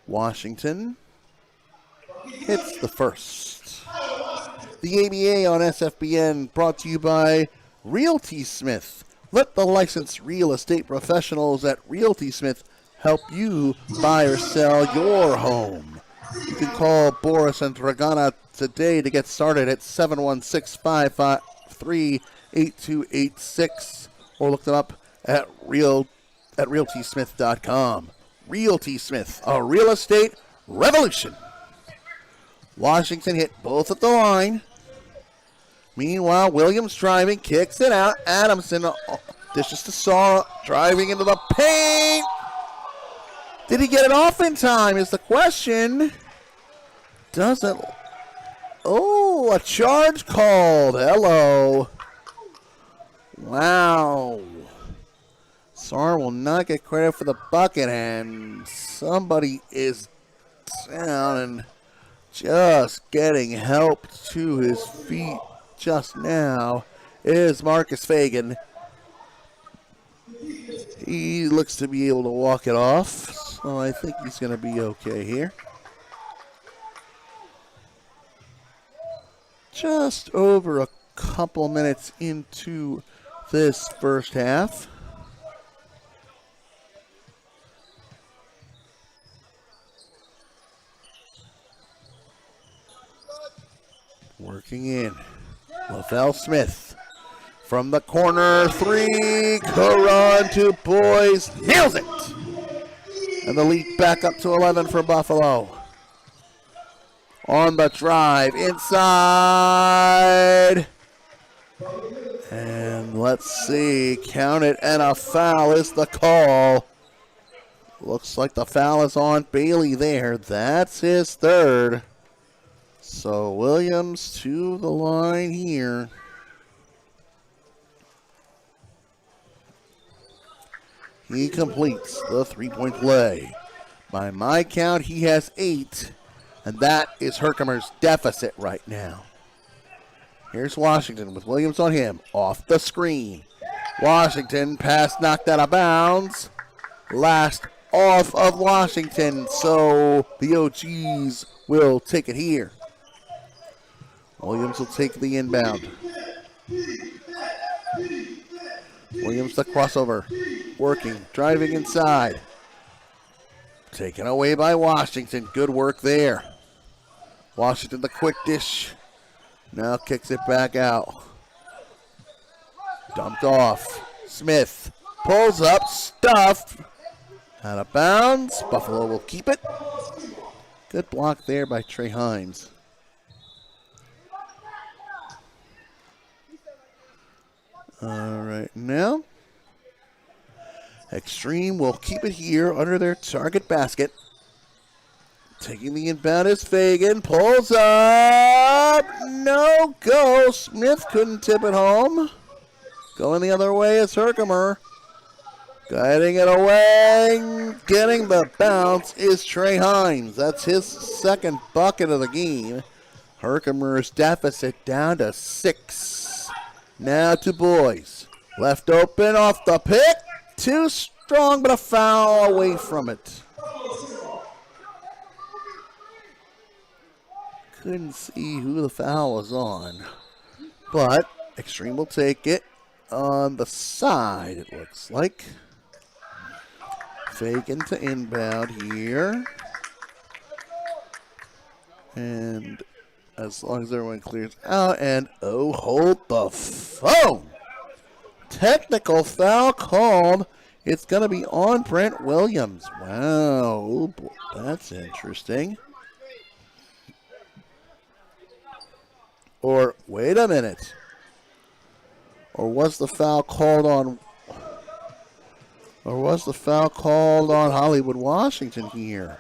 Washington hits the first. The ABA on SFBN brought to you by Realty Smith. Let the licensed real estate professionals at Realty Smith help you buy or sell your home. You can call Boris and Dragana today to get started at 716-553-8286 or look them up at realtysmith.com. Realty Smith, a real estate revolution. Washington hit both at the line. Meanwhile, Williams driving, kicks it out. Adamson dishes to Sarr, driving into the paint. Did he get it off in time is the question. Doesn't. Oh, a charge called. Hello. Wow. Sar will not get credit for the bucket, and somebody is down and just getting help to his feet just now is Marcus Fagan. He looks to be able to walk it off, so I think he's going to be okay here. Just over a couple minutes into this first half. Working in. Lavelle Smith from the corner, three. Karan to Boys, nails it. And the lead back up to 11 for Buffalo. On the drive, inside. And let's see, count it, and a foul is the call. Looks like the foul is on Bailey there. That's his third. So Williams to the line here. He completes the three-point play. By my count, he has 8, and that is Herkimer's deficit right now. Here's Washington with Williams on him. Off the screen. Washington, pass knocked out of bounds. Last off of Washington, so the OGs will take it here. Williams will take the inbound. Williams the crossover. Working, driving inside. Taken away by Washington. Good work there. Washington the quick dish. Now kicks it back out. Dumped off. Smith pulls up, stuffed. Out of bounds. Buffalo will keep it. Good block there by Trey Himes. All right, now Extreme will keep it here under their target basket. Taking the inbound is Fagan. Pulls up. No go. Smith couldn't tip it home. Going the other way is Herkimer. Guiding it away. Getting the bounce is Trey Himes. That's his second bucket of the game. Herkimer's deficit down to 6. Now to Boys. Left open off the pick. Too strong, but a foul away from it. Couldn't see who the foul was on. But Extreme will take it on the side, it looks like. Fagan to inbound here. And as long as everyone clears out, and oh, hold the phone. Technical foul called. It's going to be on Brent Williams. Wow, that's interesting. Or, wait a minute. Or was the foul called on... Or was the foul called on Hollywood Washington here?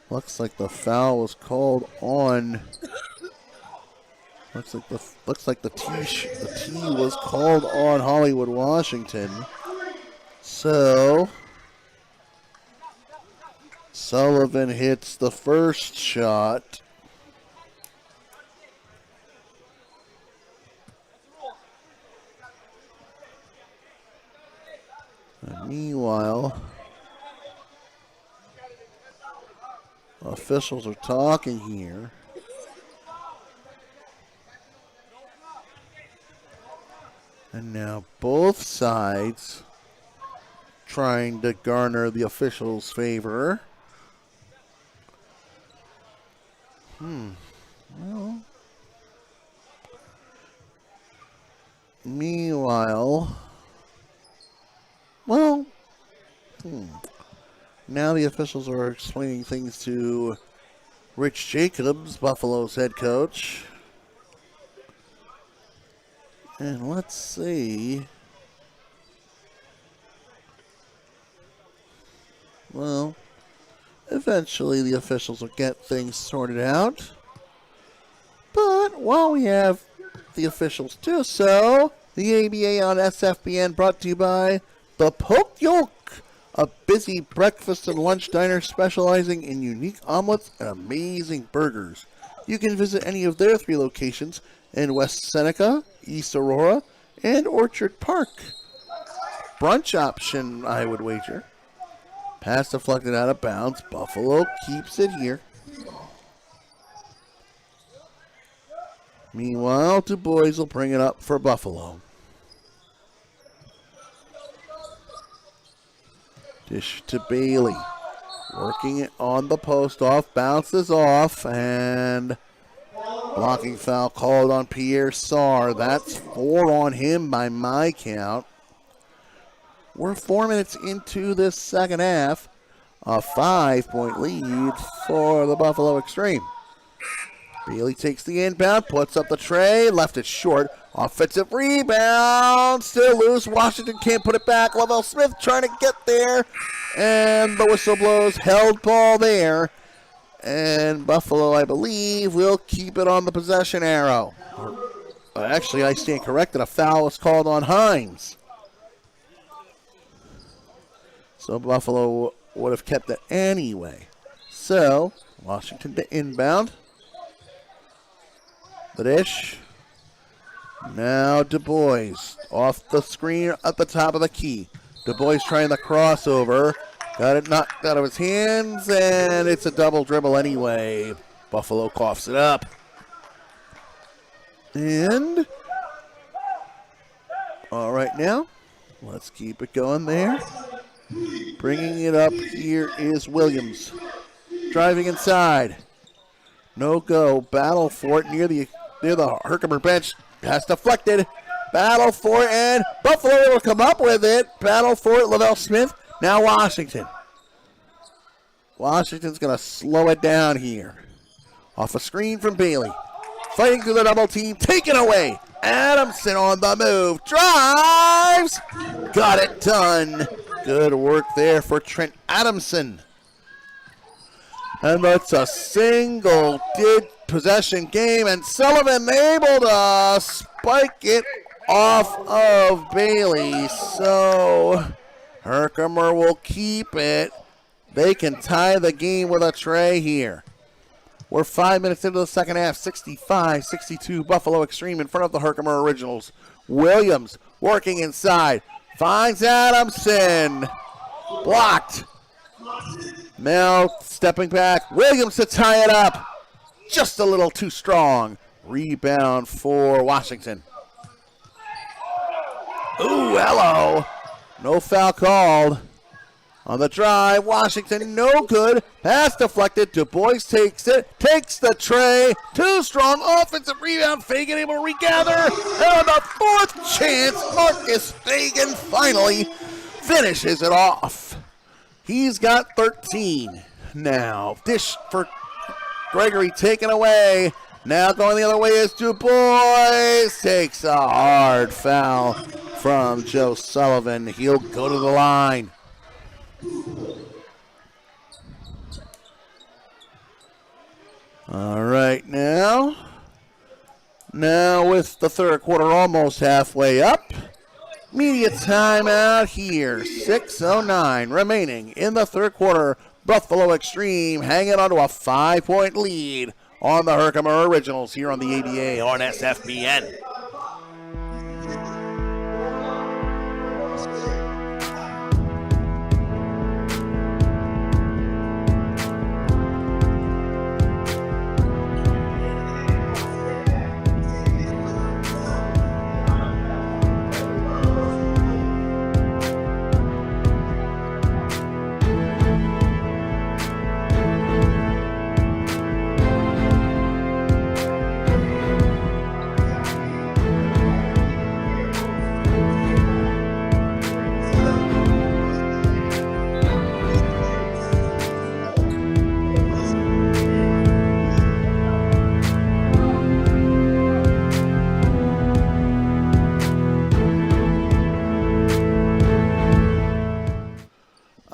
Looks like the foul was called on. Looks like the T was called on Hollywood Washington. So Sullivan hits the first shot. And meanwhile, officials are talking here. And now both sides trying to garner the officials' favor. Well, meanwhile, now the officials are explaining things to Rich Jacobs, Buffalo's head coach. And let's see. Well, eventually the officials will get things sorted out. But while we have the officials do so, the ABA on SFBN brought to you by the Poke Yolk, a busy breakfast and lunch diner specializing in unique omelets and amazing burgers. You can visit any of their 3 locations in West Seneca, East Aurora, and Orchard Park. Brunch option, I would wager. Pass deflected out of bounds. Buffalo keeps it here. Meanwhile, Du Bois will bring it up for Buffalo. Dish to Bailey. Working it on the post off. Bounces off. And blocking foul called on Pierre Sarr. That's 4 on him by my count. We're 4 minutes into this second half. A 5-point lead for the Buffalo Extreme. Bailey takes the inbound, puts up the tray, left it short. Offensive rebound, still loose. Washington can't put it back. Lavelle Smith trying to get there. And the whistle blows, held ball there. And Buffalo, I believe, will keep it on the possession arrow. Actually, I stand corrected. A foul was called on Hines. So Buffalo would have kept it anyway. So, Washington to inbound. The dish. Now Du Bois off the screen at the top of the key. Du Bois trying the crossover. Got it knocked out of his hands, and it's a double dribble anyway. Buffalo coughs it up. And, all right now, let's keep it going there. Bringing it up here is Williams. Driving inside. No go. Battle for it near the Herkimer bench. Has deflected. Battle for it, and Buffalo will come up with it. Battle for it, Lavelle Smith. Now Washington. Washington's going to slow it down here. Off a screen from Bailey. Fighting through the double team. Taken away. Adamson on the move. Drives. Got it done. Good work there for Trent Adamson. And that's a single possession game, and Sullivan able to spike it off of Bailey. So Herkimer will keep it. They can tie the game with a tray here. We're 5 minutes into the second half. 65-62 Buffalo Extreme in front of the Herkimer Originals. Williams working inside. Finds Adamson. Blocked. Now stepping back. Williams to tie it up. Just a little too strong. Rebound for Washington. Ooh, hello. No foul called. On the drive, Washington no good. Pass deflected. Du Bois takes it. Takes the tray. Too strong. Offensive rebound. Fagan able to regather. And on the 4th chance, Marcus Fagan finally finishes it off. He's got 13. Now, dish for Gregory taken away. Now going the other way is Du Bois. Takes a hard foul from Joe Sullivan. He'll go to the line. All right, now with the third quarter almost halfway up, media timeout here. 6:09 remaining in the third quarter. Buffalo Extreme hanging on to a 5-point lead on the Herkimer Originals here on the ABA on SFBN.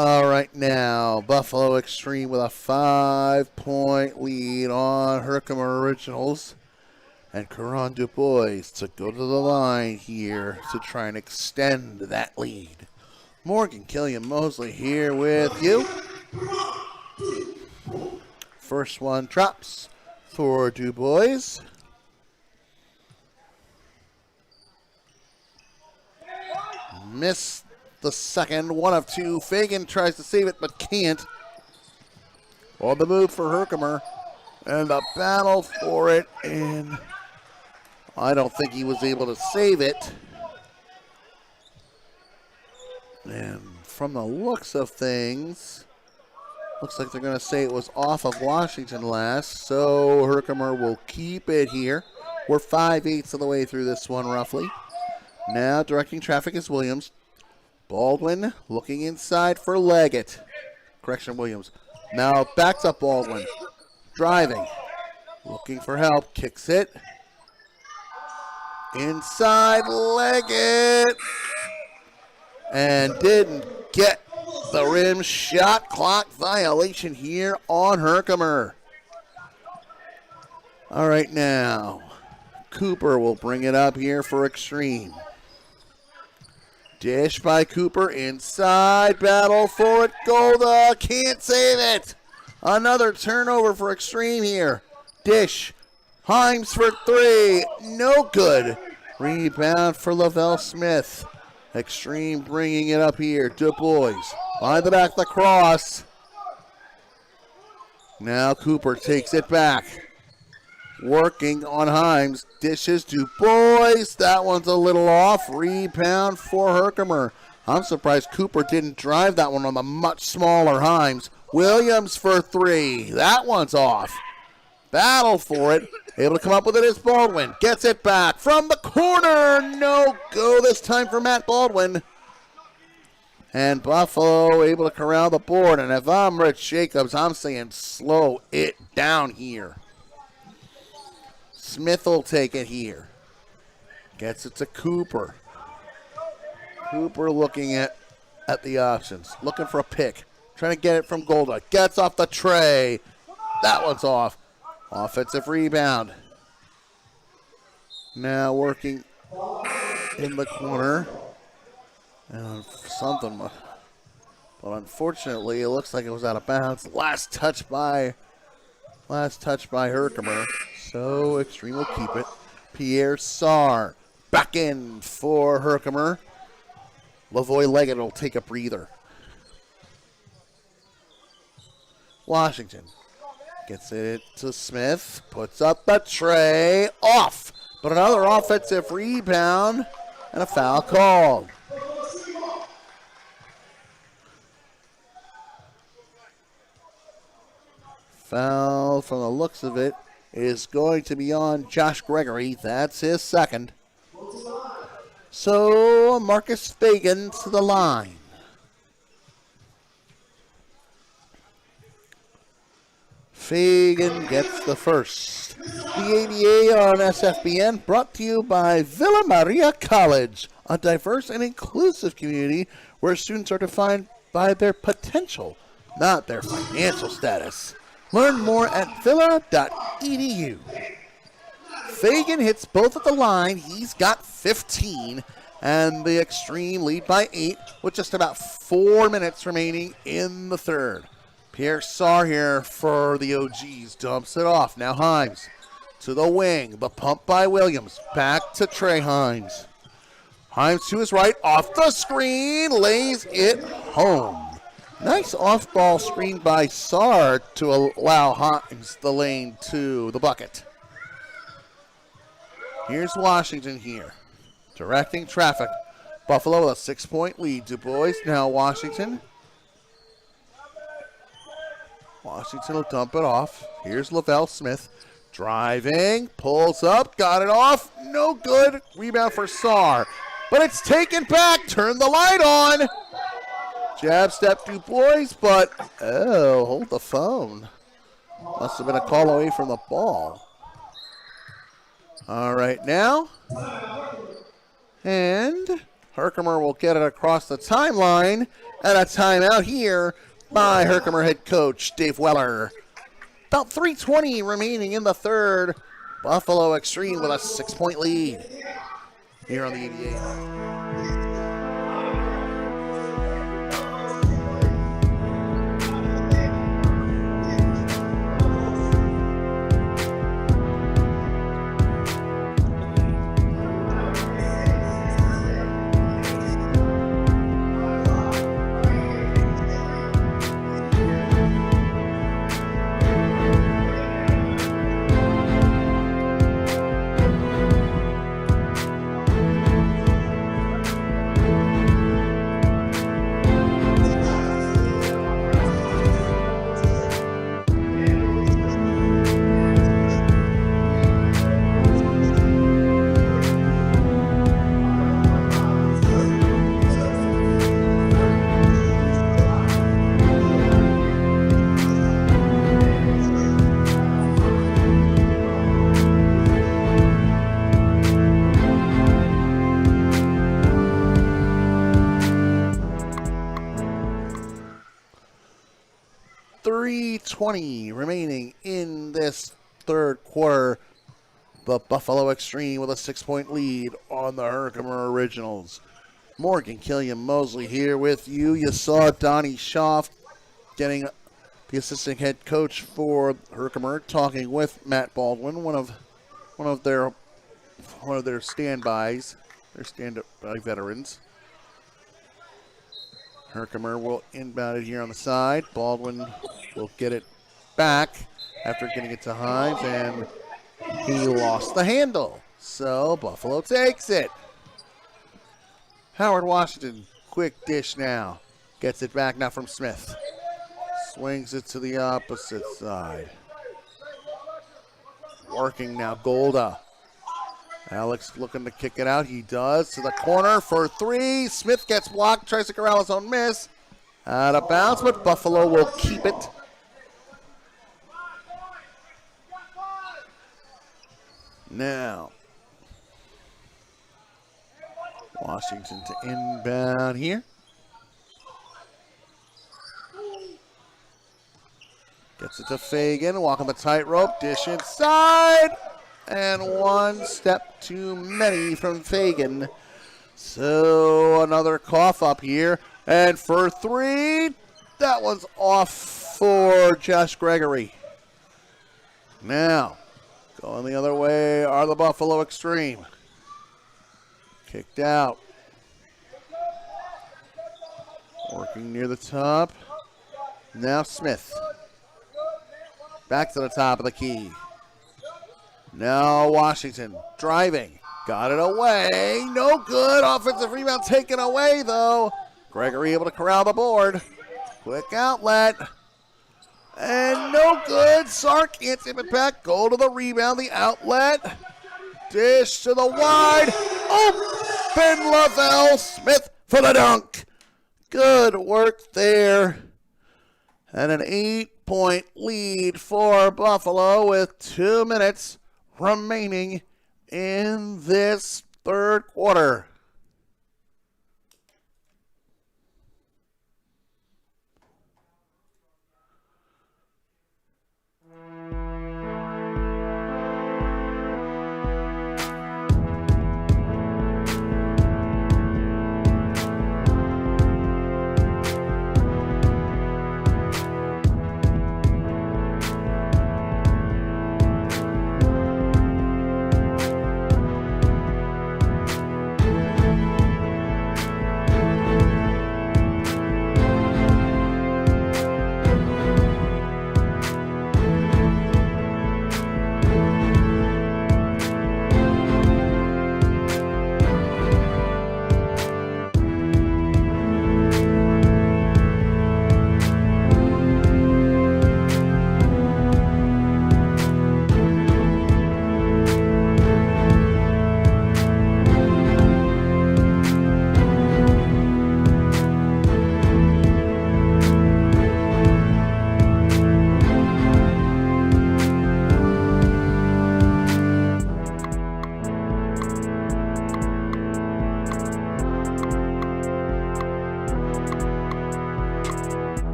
All right, now Buffalo Extreme with a 5-point lead on Herkimer Originals. And Caron Du Bois to go to the line here to try and extend that lead. Morgan Killian Mosley here with you. First one drops for Du Bois. Missed the second, one of two. Fagan tries to save it but can't. On the move for Herkimer. And the battle for it, and I don't think he was able to save it. And from the looks of things, looks like they're going to say it was off of Washington last, so Herkimer will keep it here. We're 5/8 of the way through this one, roughly. Now directing traffic is Williams. Baldwin looking inside for Leggett. Correction, Williams. Now backs up Baldwin. Driving. Looking for help. Kicks it. Inside Leggett. And didn't get the rim. Shot clock violation here on Herkimer. All right, now Cooper will bring it up here for Extreme. Dish by Cooper. Inside. Battle for it. Golda. Can't save it. Another turnover for Extreme here. Dish. Himes for three. No good. Rebound for Lavelle Smith. Extreme bringing it up here. Du Bois. Behind the back, the cross. Now Cooper takes it back. Working on Himes. Dishes Du Bois. That one's a little off. Rebound for Herkimer. I'm surprised Cooper didn't drive that one on the much smaller Himes. Williams for three. That one's off. Battle for it. Able to come up with it is Baldwin. Gets it back from the corner. No go this time for Matt Baldwin. And Buffalo able to corral the board. And if I'm Rich Jacobs, I'm saying slow it down here. Smith will take it here. Gets it to Cooper. Cooper looking at the options. Looking for a pick. Trying to get it from Golda. Gets off the tray. That one's off. Offensive rebound. Now working in the corner. And something. But unfortunately, it looks like it was out of bounds. Last touch by Herkimer. So Extreme will keep it. Pierre Sarr back in for Herkimer. Lavoy Leggett will take a breather. Washington gets it to Smith. Puts up the tray. Off. But another offensive rebound and a foul called. Foul, from the looks of it, is going to be on Josh Gregory. That's his second. So Marcus Fagan to the line. Fagan gets the first. The ABA on SFBN brought to you by Villa Maria College, a diverse and inclusive community where students are defined by their potential, not their financial status. Learn more at villa.edu. Fagan hits both at the line. He's got 15, and the Extreme lead by 8 with just about 4 minutes remaining in the third. Pierre Sarr here for the OGs. Dumps it off. Now Himes to the wing. The pump by Williams. Back to Trey Himes. Himes to his right. Off the screen. Lays it home. Nice off-ball screen by Sarr to allow Himes the lane to the bucket. Here's Washington here. Directing traffic. Buffalo with a 6-point lead. Du Bois, now Washington. Washington will dump it off. Here's Lavelle Smith. Driving. Pulls up. Got it off. No good. Rebound for Sarr. But it's taken back. Turn the light on. Jab step Du Bois, but, oh, hold the phone. Must have been a call away from the ball. All right, now. And Herkimer will get it across the timeline, and a timeout here by Herkimer head coach Dave Weller. About 3:20 remaining in the third. Buffalo Extreme with a 6-point lead here on the 88. .20 remaining in this third quarter. The Buffalo Extreme with a 6-point lead on the Herkimer Originals. Morgan Killian Mosley here with you. You saw Donnie Schaff getting the assistant head coach for Herkimer, talking with Matt Baldwin, one of their standbys, their stand-by veterans. Herkimer will inbound it here on the side. Baldwin will get it back after getting it to Hines, and he lost the handle. So Buffalo takes it. Howard Washington, quick dish now. Gets it back now from Smith. Swings it to the opposite side. Working now, Golda. Alex looking to kick it out. He does to the corner for three. Smith gets blocked, tries to corral his own miss. Out of bounds, but Buffalo will keep it. Now, Washington to inbound here. Gets it to Fagan, walking the tightrope, dish inside. And one step too many from Fagan. So another cough up here. And for three, that one's off for Josh Gregory. Now, going the other way are the Buffalo Extreme. Kicked out. Working near the top. Now Smith. Back to the top of the key. Now Washington driving. Got it away. No good. Offensive rebound taken away, though. Gregory able to corral the board. Quick outlet. And no good. Sark can't tip it back. Go to the rebound. The outlet. Dish to the wide. Open Lavelle Smith for the dunk. Good work there. And an 8-point lead for Buffalo with 2 minutes remaining in this third quarter.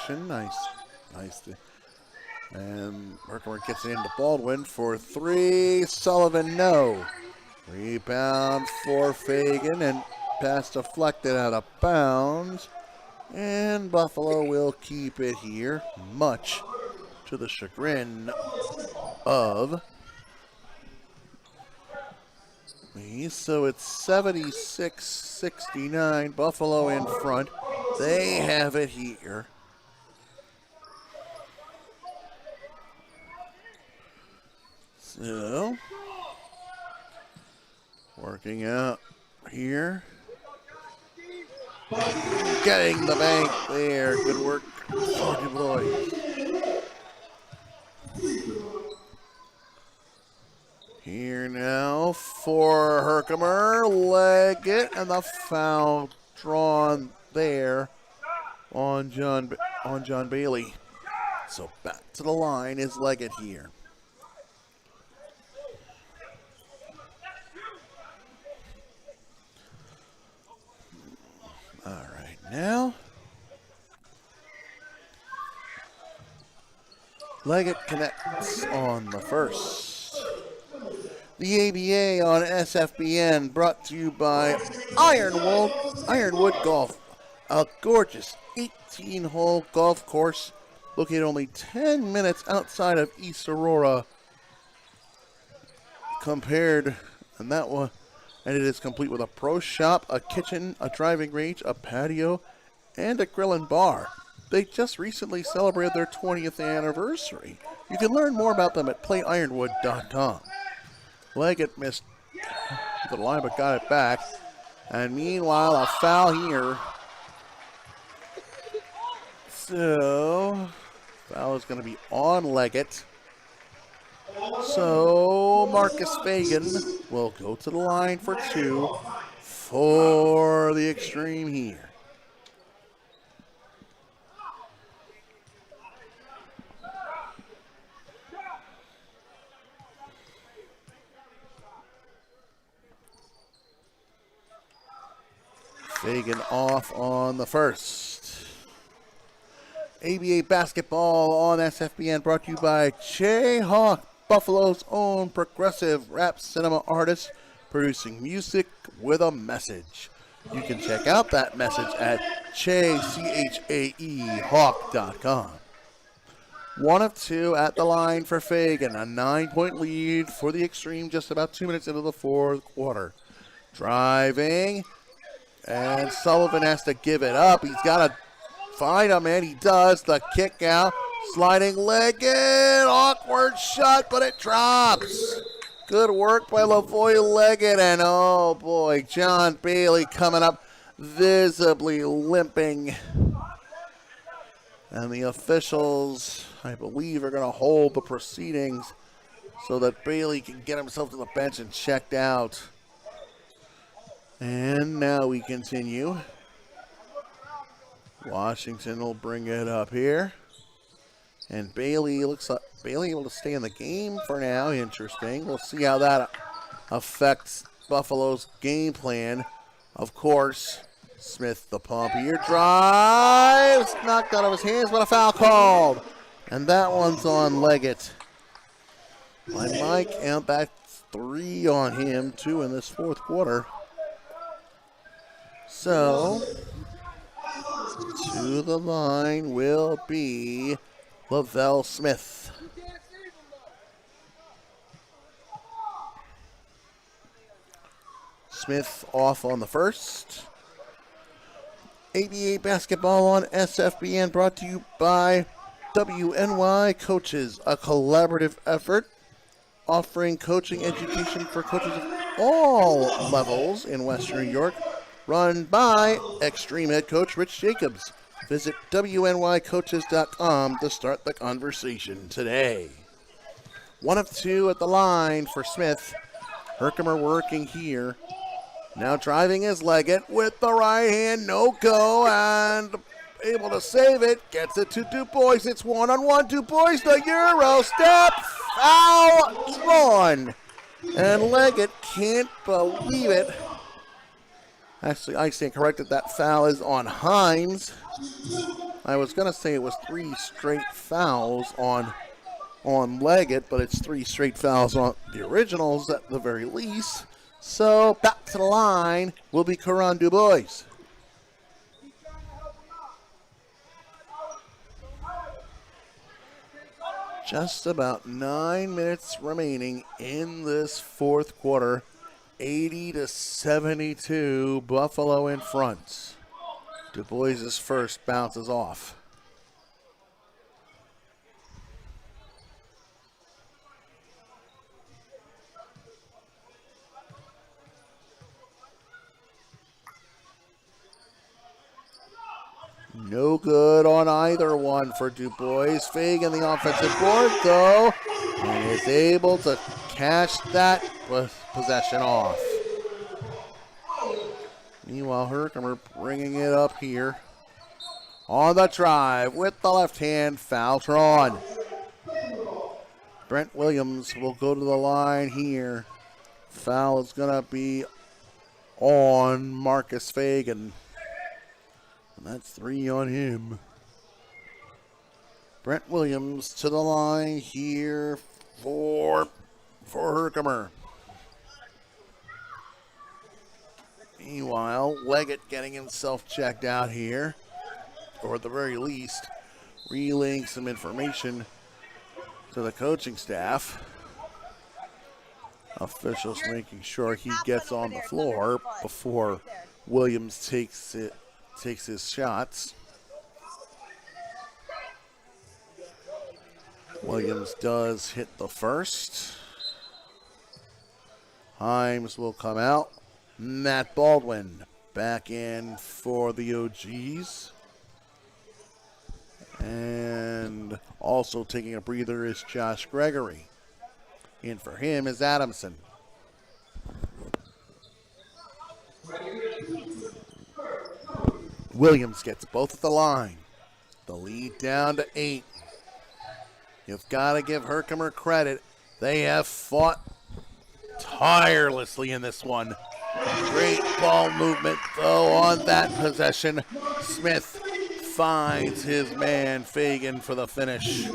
action. Nice. And Herkimer gets it into Baldwin for 3. Sullivan, no. Rebound for Fagan, and pass deflected out of bounds. And Buffalo will keep it here, much to the chagrin of me. So it's 76-69. Buffalo in front. They have it here. So, working out here. Getting the bank there. Good work for Du Bois. Here now for Herkimer. Leggett, and the foul drawn there on John Bailey. So back to the line is Leggett here. All right, now Leggett connects on the first. The ABA on SFBN, brought to you by Ironwood Golf, a gorgeous 18-hole golf course located only 10 minutes outside of East Aurora. And it is complete with a pro shop, a kitchen, a driving range, a patio, and a grill and bar. They just recently celebrated their 20th anniversary. You can learn more about them at playironwood.com. Leggett missed the line but got it back. And meanwhile, a foul here. So, foul is going to be on Leggett. So, Marcus Fagan will go to the line for 2 for the Extreme here. Fagan off on the first. ABA basketball on SFBN, brought to you by Jayhawk, Buffalo's own progressive rap cinema artist, producing music with a message. You can check out that message at CHAEHawk.com. 1 of 2 at the line for Fagan. A 9-point lead for the Extreme just about 2 minutes into the fourth quarter. Driving. And Sullivan has to give it up. He's got to find him, and he does. The kick out. Sliding Leggett. Awkward shot, but it drops. Good work by Lavoy Leggett. And oh boy, John Bailey coming up visibly limping. And the officials, I believe, are going to hold the proceedings so that Bailey can get himself to the bench and checked out. And now we continue. Washington will bring it up here. And Bailey looks like Bailey able to stay in the game for now. Interesting. We'll see how that affects Buffalo's game plan. Of course, Smith the pump here. Drives. Knocked out of his hands, but a foul called. And that one's on Leggett. By Mike, and that's 3 on him, 2 in this fourth quarter. So, to the line will be Lavelle Smith. Smith off on the first. ABA basketball on SFBN, brought to you by WNY Coaches, a collaborative effort offering coaching education for coaches of all levels in Western New York. Run by Extreme Head Coach Rich Jacobs. Visit WNYcoaches.com to start the conversation today. 1 of 2 at the line for Smith. Herkimer working here. Now driving is Leggett with the right hand. No go, and able to save it. Gets it to Du Bois. It's 1-on-1. Du Bois, the Euro step. Foul drawn. And Leggett can't believe it. Actually, I stand corrected. That foul is on Himes. I was going to say it was 3 straight fouls on Leggett, but it's 3 straight fouls on the originals at the very least. So back to the line will be Karan Dubois. Just about 9 minutes remaining in this fourth quarter. 80-72, Buffalo in front. Dubois' first bounces off. No good on either one for Dubois. Fagan the offensive board, though, and is able to catch that possession off. Meanwhile, Herkimer bringing it up here. On the drive with the left hand, foul drawn. Brent Williams will go to the line here. Foul is going to be on Marcus Fagan. And that's 3 on him. Brent Williams to the line here for Herkimer. Meanwhile, Leggett getting himself checked out here, or at the very least, relaying some information to the coaching staff. Officials making sure he gets on the floor before Williams takes his shots. Williams does hit the first. Himes will come out. Matt Baldwin back in for the OGs. And also taking a breather is Josh Gregory. In for him is Adamson. Williams gets both at the line. The lead down to 8. You've got to give Herkimer credit. They have fought tirelessly in this one. Great ball movement, though, on that possession. Smith finds his man, Fagan, for the finish.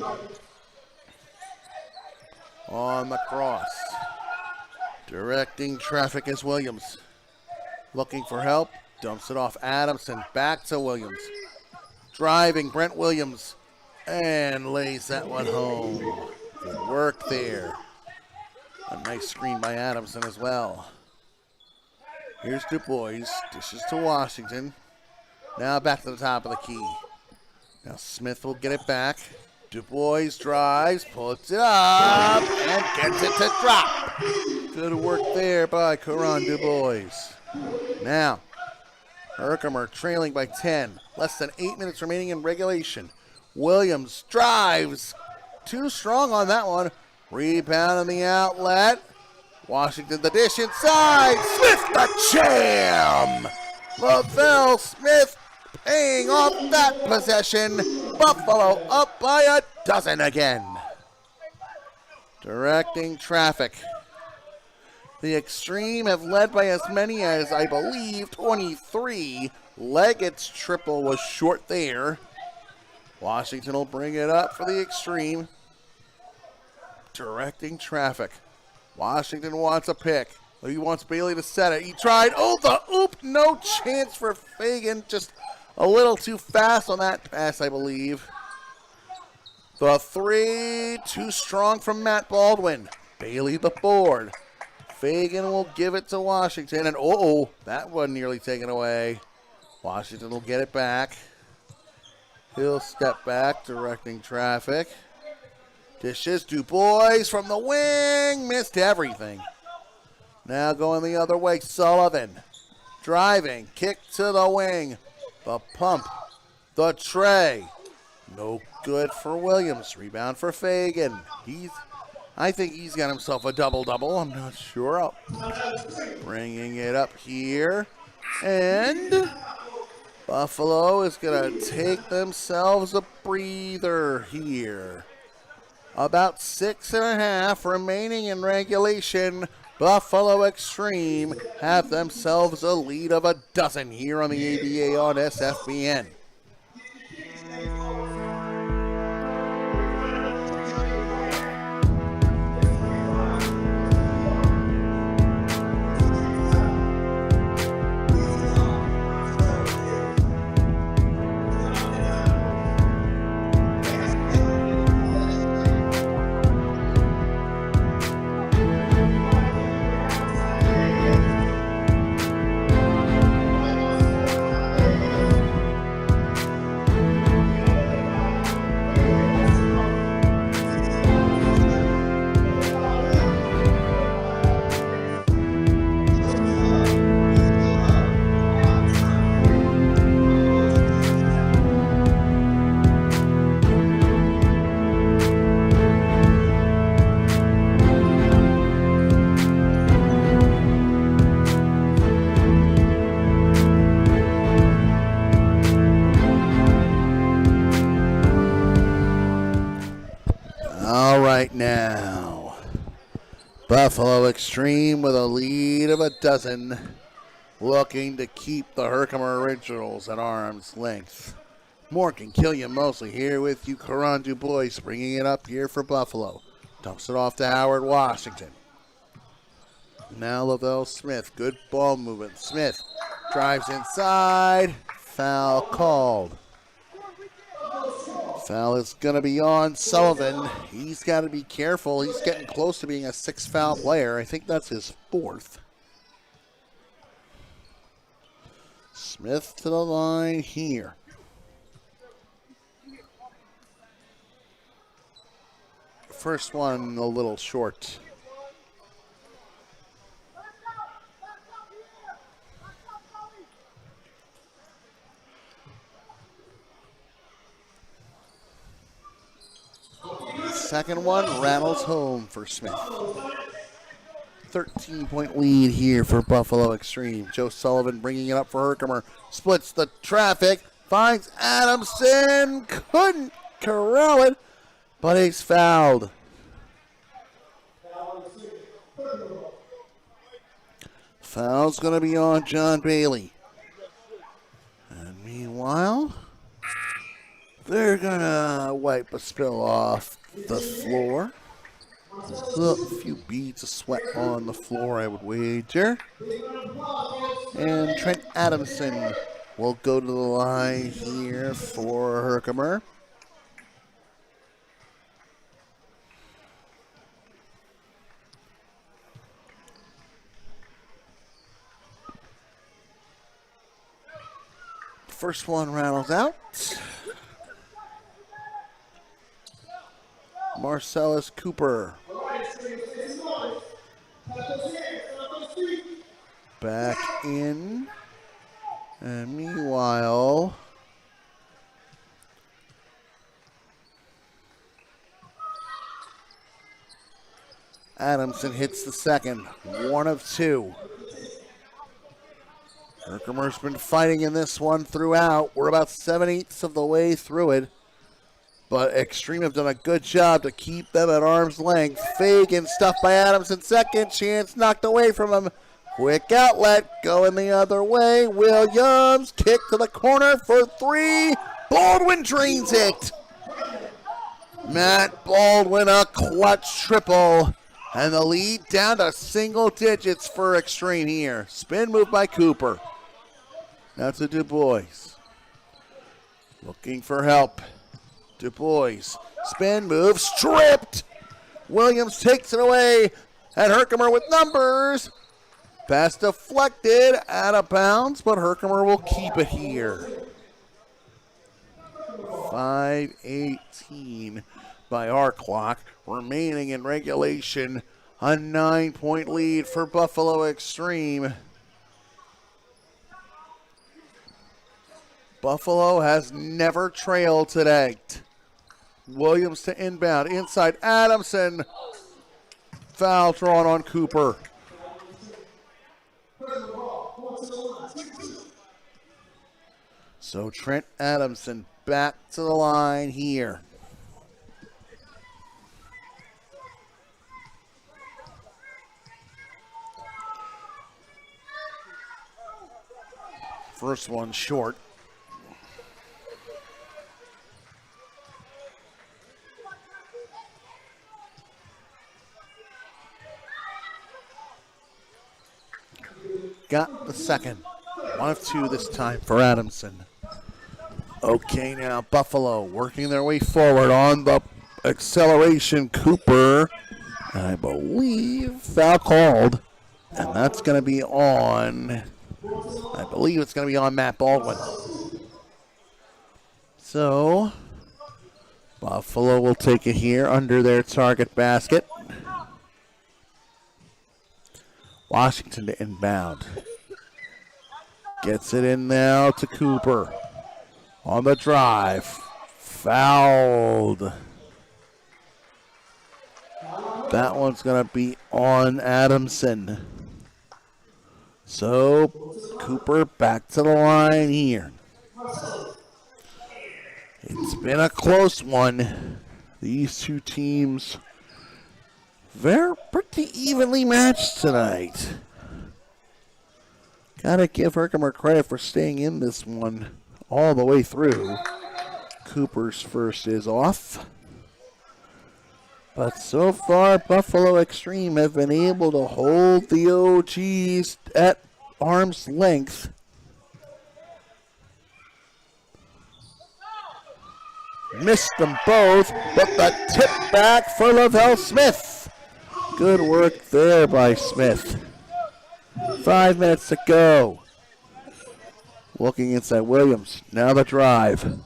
On the cross. Directing traffic is Williams. Looking for help. Dumps it off Adamson. Back to Williams. Driving Brent Williams. And lays that one home. Good work there. A nice screen by Adamson as well. Here's Dubois. Dishes to Washington. Now back to the top of the key. Now Smith will get it back. Dubois drives, puts it up, and gets it to drop. Good work there by Karan Dubois. Now, Herkimer trailing by 10. Less than 8 minutes remaining in regulation. Williams drives. Too strong on that one. Rebound in the outlet. Washington the dish inside. Smith the jam. Lavelle Smith paying off that possession. Buffalo up by a dozen again. Directing traffic. The Extreme have led by as many as, I believe, 23. Leggett's triple was short there. Washington will bring it up for the Extreme. Directing traffic. Washington wants a pick. He wants Bailey to set it. He tried. Oh, the oop. No chance for Fagan. Just a little too fast on that pass, I believe. The 3, too strong from Matt Baldwin. Bailey the board. Fagan will give it to Washington. And oh, that one nearly taken away. Washington will get it back. He'll step back, directing traffic. Dishes Dubois from the wing. Missed everything. Now going the other way, Sullivan. Driving, kick to the wing. The pump, the tray. No good for Williams. Rebound for Fagan. I think he's got himself a double-double. I'm not sure. Bringing it up here. And Buffalo is going to take themselves a breather here. About 6.5 remaining in regulation. Buffalo Extreme have themselves a lead of a dozen here on the ABA on SFBN. All right now, Buffalo Extreme with a lead of a dozen, looking to keep the Herkimer Originals at arm's length. Morgan Killian Mosley here with you, Karan DuBois bringing it up here for Buffalo. Dumps it off to Howard Washington. Now Lavelle Smith, good ball movement. Smith drives inside, foul called. Foul is going to be on Sullivan. He's got to be careful. He's getting close to being a 6-foul player. I think that's his 4th. Smith to the line here. First one a little short. Second one rattles home for Smith. 13-point lead here for Buffalo Extreme. Joe Sullivan bringing it up for Herkimer. Splits the traffic. Finds Adamson. Couldn't corral it, but he's fouled. Foul's going to be on John Bailey. And meanwhile, they're going to wipe a spill off the floor. A few beads of sweat on the floor, I would wager. And Trent Adamson will go to the line here for Herkimer. First one rattles out. Marcellus Cooper. Back in. And meanwhile, Adamson hits the second. 1 of 2. Herkimer's been fighting in this one throughout. We're about 7/8 of the way through it. But Extreme have done a good job to keep them at arm's length. Fake and stuff by Adamson. Second chance knocked away from him. Quick outlet going the other way. Williams kick to the corner for 3. Baldwin drains it. Matt Baldwin a clutch triple. And the lead down to single digits for Extreme here. Spin move by Cooper. Now to DuBois. Looking for help. DuBois. Spin move. Stripped. Williams takes it away. And Herkimer with numbers. Pass deflected. Out of bounds. But Herkimer will keep it here. 5:18 by our clock. Remaining in regulation. A 9-point lead for Buffalo Extreme. Buffalo has never trailed today. Williams to inbound. Inside Adamson. Foul drawn on Cooper. So Trent Adamson back to the line here. First one short. Got the second. 1 of 2 this time for Adamson. Okay, now Buffalo working their way forward on the acceleration. Cooper, I believe, foul called. And that's going to be on, I believe it's going to be on Matt Baldwin. So, Buffalo will take it here under their target basket. Washington to inbound. Gets it in now to Cooper. On the drive. Fouled. That one's going to be on Adamson. So, Cooper back to the line here. It's been a close one. These two teams, they're pretty evenly matched tonight. Gotta give Herkimer credit for staying in this one all the way through. Cooper's first is off. But so far, Buffalo Extreme have been able to hold the OGs at arm's length. Missed them both, but the tip back for Lavelle Smith. Good work there by Smith. 5 minutes to go. Looking inside Williams. Now the drive.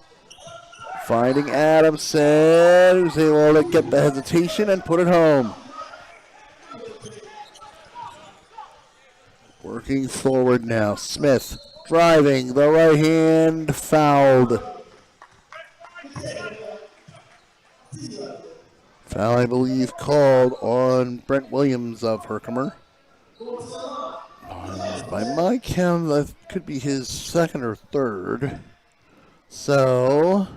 Finding Adamson, who's able to get the hesitation and put it home. Working forward now. Smith driving the right hand, fouled. Foul, I believe, called on Brent Williams of Herkimer. By my count, that could be his second or third. So,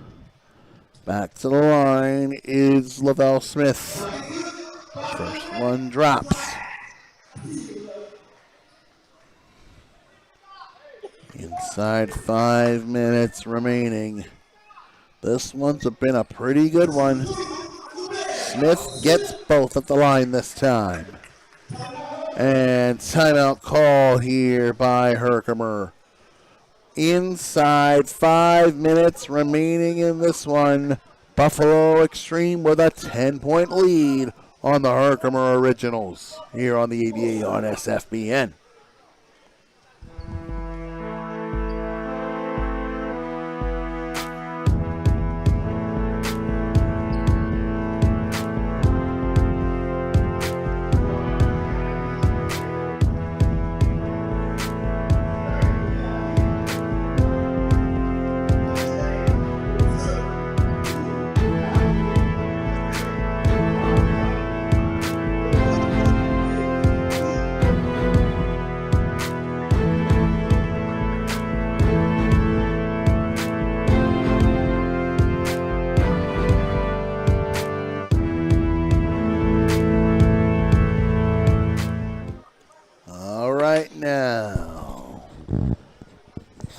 back to the line is Lavelle Smith. First one drops. Inside 5 minutes remaining. This one's been a pretty good one. Smith gets both at the line this time. And timeout call here by Herkimer. Inside 5 minutes remaining in this one. Buffalo Extreme with a 10-point lead on the Herkimer Originals here on the ABA on SFBN.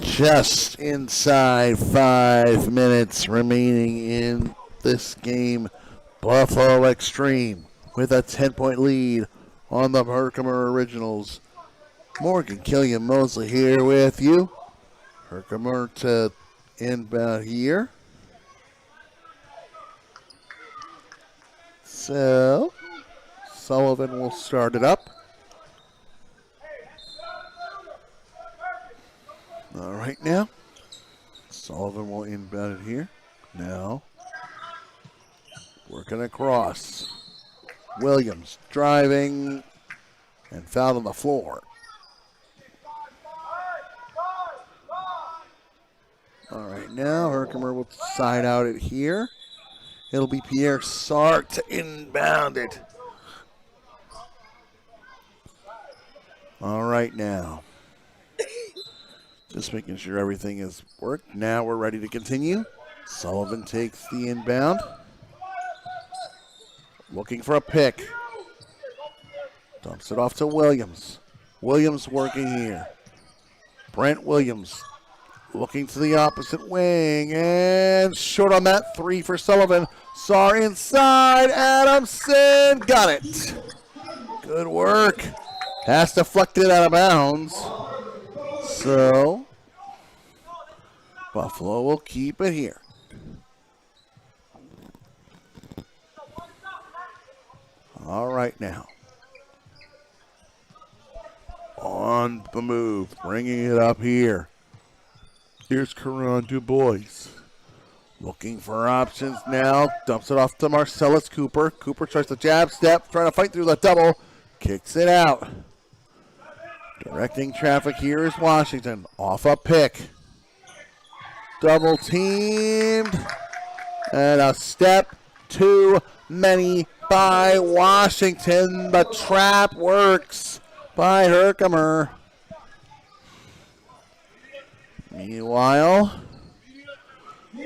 Just inside 5 minutes remaining in this game. Buffalo Extreme with a 10-point lead on the Herkimer Originals. Morgan Killian-Mosley here with you. Herkimer to inbound here. So, Sullivan will start it up. All right now, Sullivan will inbound it here. Now, working across. Williams driving and fouled on the floor. All right now, Herkimer will side out it here. It'll be Pierre Sark to inbound it. All right now. Just making sure everything has worked. Now we're ready to continue. Sullivan takes the inbound. Looking for a pick. Dumps it off to Williams. Williams working here. Brent Williams looking to the opposite wing, and short on that. 3 for Sullivan. Saw inside. Adamson got it. Good work. Pass deflected out of bounds. So, Buffalo will keep it here. All right now. On the move, bringing it up here. Here's Karan DuBois. Looking for options now. Dumps it off to Marcellus Cooper. Cooper tries the jab step, trying to fight through the double. Kicks it out. Directing traffic here is Washington. Off a pick. Double teamed. And a step too many by Washington. The trap works by Herkimer. Meanwhile,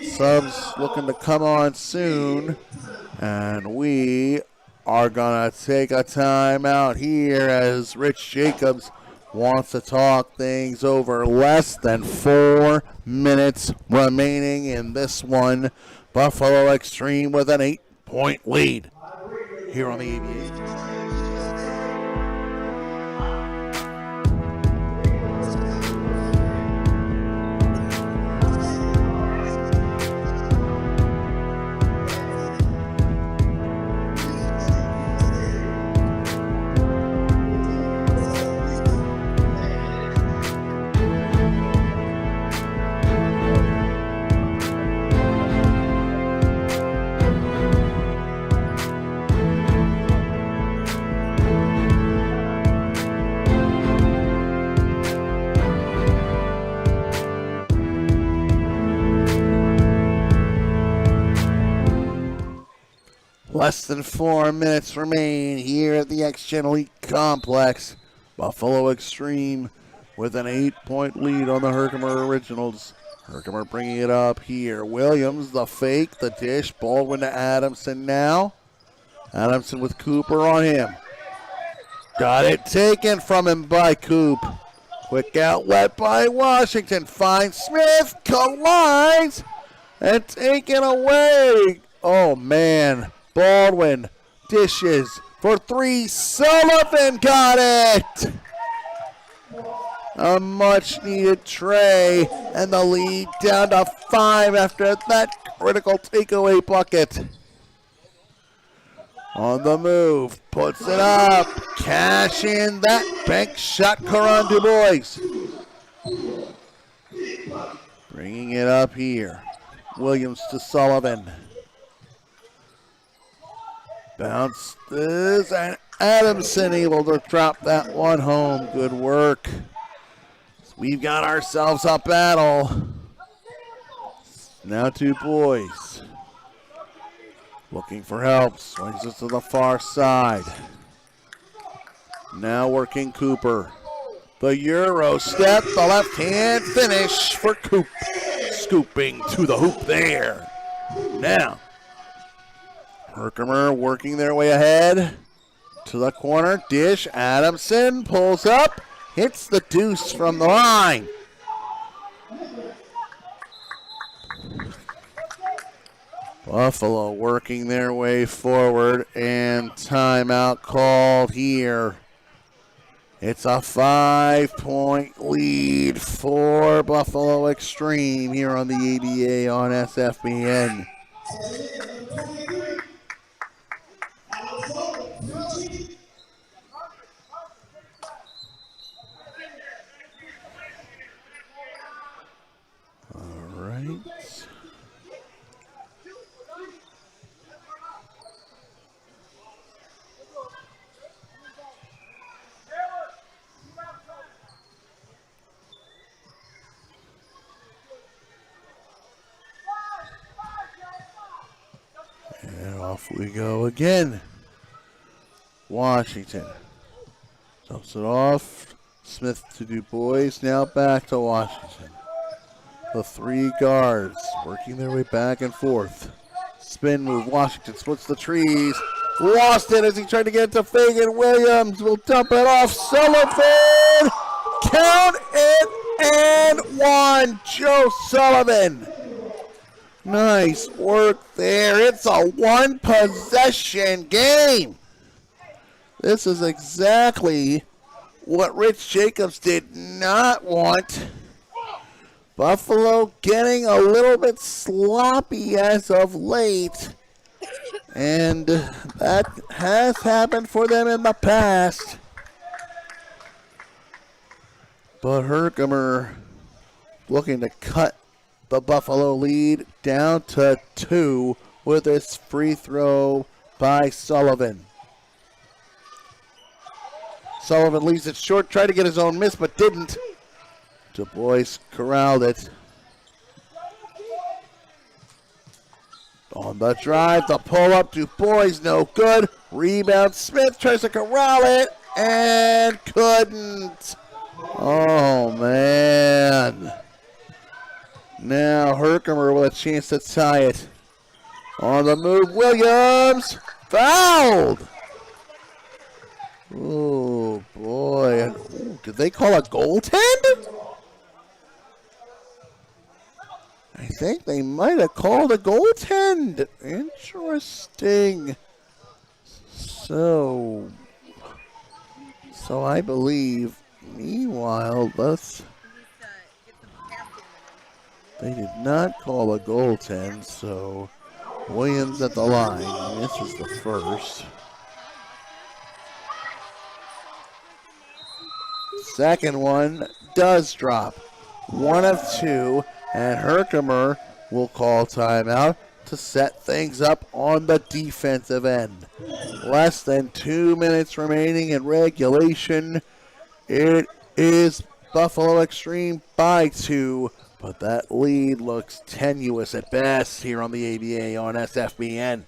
subs looking to come on soon, and we are going to take a timeout here as Rich Jacobs wants to talk things over. Less than 4 minutes remaining in this one. Buffalo Extreme with an 8-point lead here on the Aviation. Less than 4 minutes remain here at the X-Gen Elite Complex. Buffalo Extreme with an 8-point lead on the Herkimer Originals. Herkimer bringing it up here. Williams, the fake, the dish. Baldwin to Adamson now. Adamson with Cooper on him. Got it taken from him by Coop. Quick outlet by Washington. Finds Smith, collides, and taken away. Oh, man. Baldwin dishes for 3. Sullivan got it. A much needed tray, and the lead down to 5 after that critical takeaway bucket. On the move, puts it up, cash in that bank shot. Karan DuBois bringing it up here. Williams to Sullivan. Bounces, and Adamson able to drop that one home. Good work. We've got ourselves a battle. Now DuBois. Looking for help. Swings it to the far side. Now working Cooper. The Euro step, the left hand finish for Coop. Scooping to the hoop there. Now. Herkimer working their way ahead to the corner. Dish. Adamson pulls up. Hits the deuce from the line. Buffalo working their way forward, and timeout called here. It's a 5-point lead for Buffalo Extreme here on the ABA on SFBN. Off we go again. Washington dumps it off. Smith to DuBois. Now back to Washington. The 3 guards working their way back and forth. Spin move. Washington splits the trees. Lost it as he tried to get it to Fagan. Williams will dump it off. Sullivan. Count it and one. Joe Sullivan. Nice work there. It's a one-possession game. This is exactly what Rich Jacobs did not want. Buffalo getting a little bit sloppy as of late. And that has happened for them in the past. But Herkimer looking to cut the Buffalo lead down to 2 with this free throw by Sullivan. Sullivan leaves it short, tried to get his own miss, but didn't. Du Bois corralled it. On the drive, the pull-up, Du Bois, no good. Rebound, Smith tries to corral it, and couldn't. Oh, man. Now Herkimer with a chance to tie it. On the move, Williams, fouled. Oh, boy. Ooh, did they call a goaltend? I think they might have called a goaltend. Interesting. So I believe, meanwhile, they did not call a goaltend, so Williams at the line. This is the first. Second one does drop. 1 of 2, and Herkimer will call timeout to set things up on the defensive end. Less than 2 minutes remaining in regulation. It is Buffalo Extreme by 2, but that lead looks tenuous at best here on the ABA on SFBN.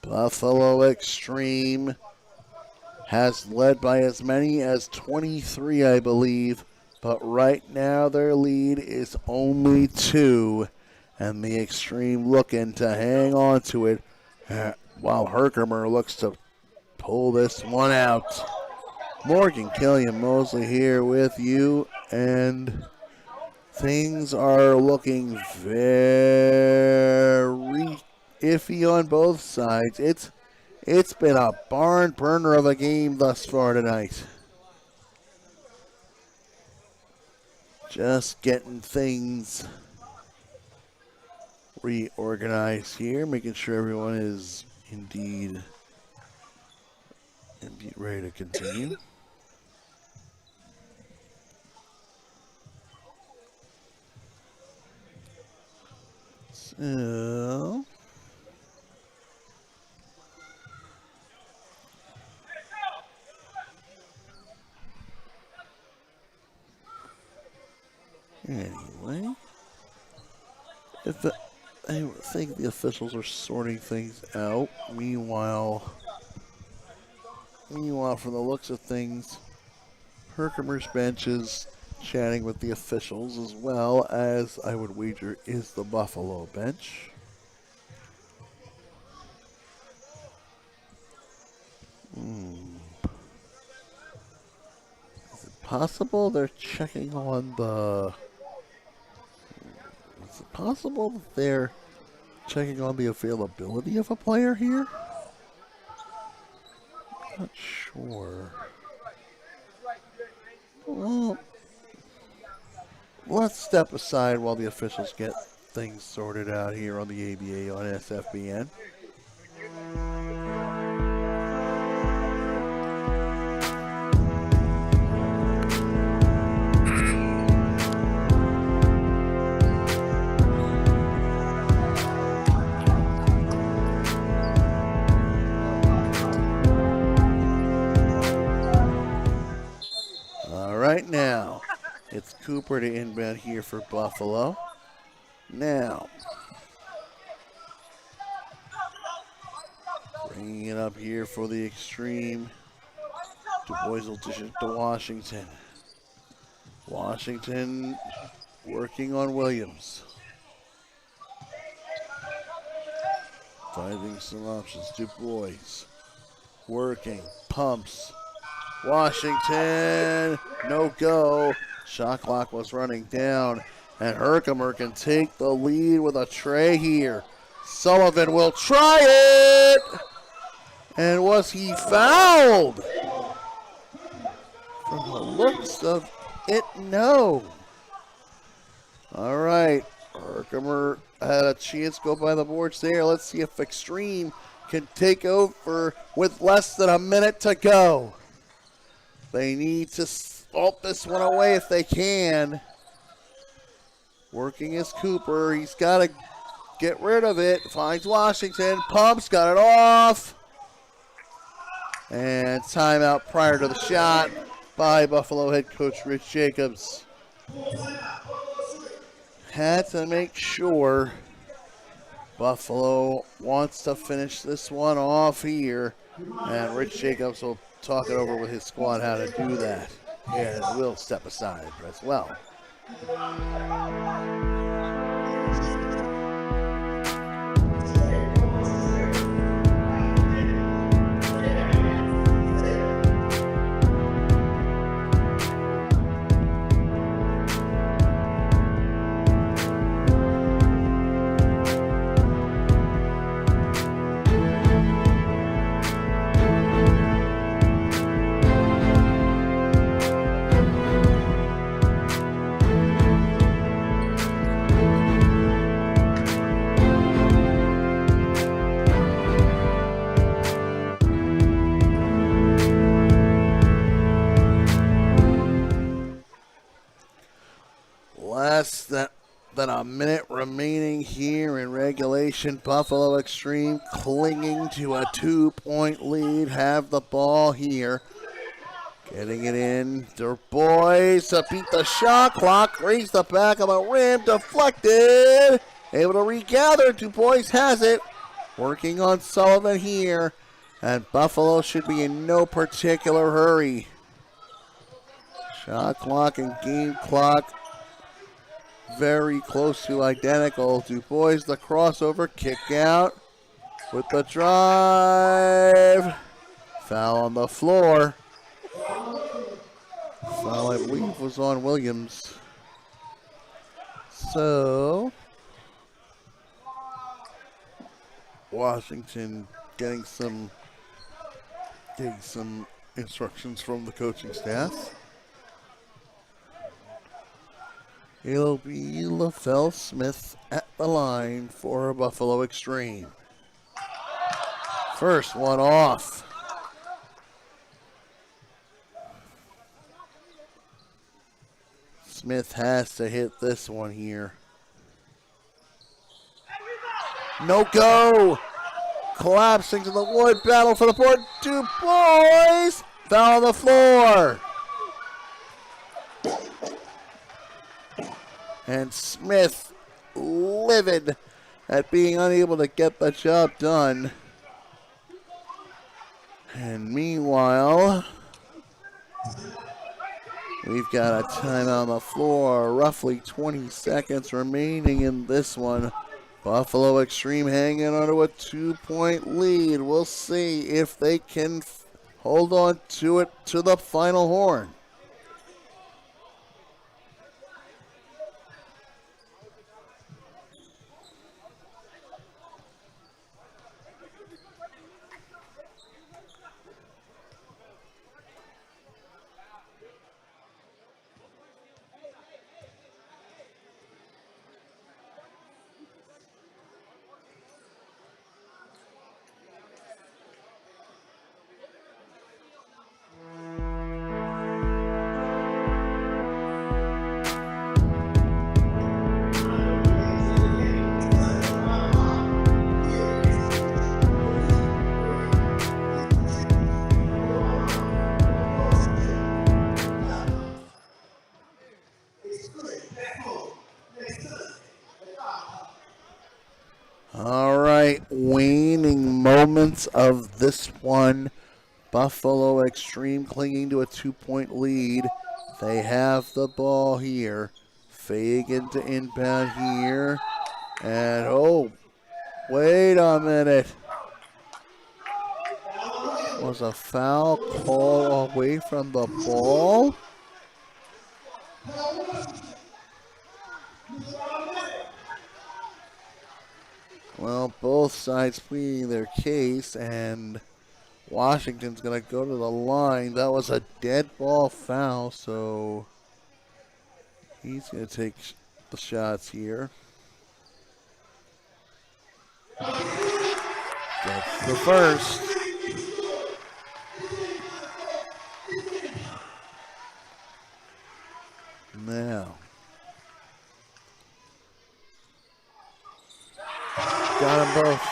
Buffalo Extreme has led by as many as 23, I believe, but right now their lead is only 2, and the Extreme looking to hang on to it while Herkimer looks to pull this one out. Morgan Killian Mosley here with you, and things are looking very iffy on both sides. It's been a barn burner of a game thus far tonight. Just getting things reorganized here, making sure everyone is indeed ready to continue. So anyway, I think the officials are sorting things out. Meanwhile, from the looks of things, Herkimer's bench is chatting with the officials, as well as, I would wager, is the Buffalo bench. Is it possible they're checking on the... Is it possible that they're checking on the availability of a player here? Not sure. Well, let's step aside while the officials get things sorted out here on the ABA on SFBN. It's Cooper to inbound here for Buffalo. Now, bringing it up here for the extreme. Du Bois will dish it to Washington. Washington working on Williams. Finding some options. Du Bois working, pumps. Washington, no go. Shot clock was running down, and Herkimer can take the lead with a tray here. Sullivan will try it! And was he fouled? From the looks of it, no. All right, Herkimer had a chance to go by the boards there. Let's see if Extreme can take over with less than a minute to go. They need to salt this one away if they can. Working is Cooper. He's got to get rid of it. Finds Washington. Pumps, got it off. And timeout prior to the shot by Buffalo head coach Rich Jacobs. Had to make sure Buffalo wants to finish this one off here. And Rich Jacobs will talk it over with his squad how to do that. And we'll step aside as well. Less than a minute remaining here in regulation. Buffalo Extreme clinging to a 2-point lead. Have the ball here. Getting it in. Du Bois to beat the shot clock. Raise the back of the rim. Deflected. Able to regather. Du Bois has it. Working on Sullivan here. And Buffalo should be in no particular hurry. Shot clock and game clock very close to identical. Du Bois, the crossover, kick out with the drive. Foul on the floor. Foul, I believe, was on Williams. So, Washington getting some instructions from the coaching staff. It'll be LaFell Smith at the line for Buffalo Extreme. First one off. Smith has to hit this one here. No go. Collapsing to the wood. Battle for the board. Du Bois. Foul on the floor. And Smith livid at being unable to get the job done. And meanwhile, we've got a timeout on the floor. Roughly 20 seconds remaining in this one. Buffalo Extreme hanging onto a 2-point lead. We'll see if they can hold on to it to the final horn. All right, waning moments of this one. Buffalo Extreme clinging to a 2-point lead. They have the ball here. Fagan to inbound here. And oh, wait a minute. Was a foul call away from the ball? Well, both sides pleading their case, and Washington's going to go to the line. That was a dead ball foul, so he's going to take the shots here. That's the first. Now. Got them both.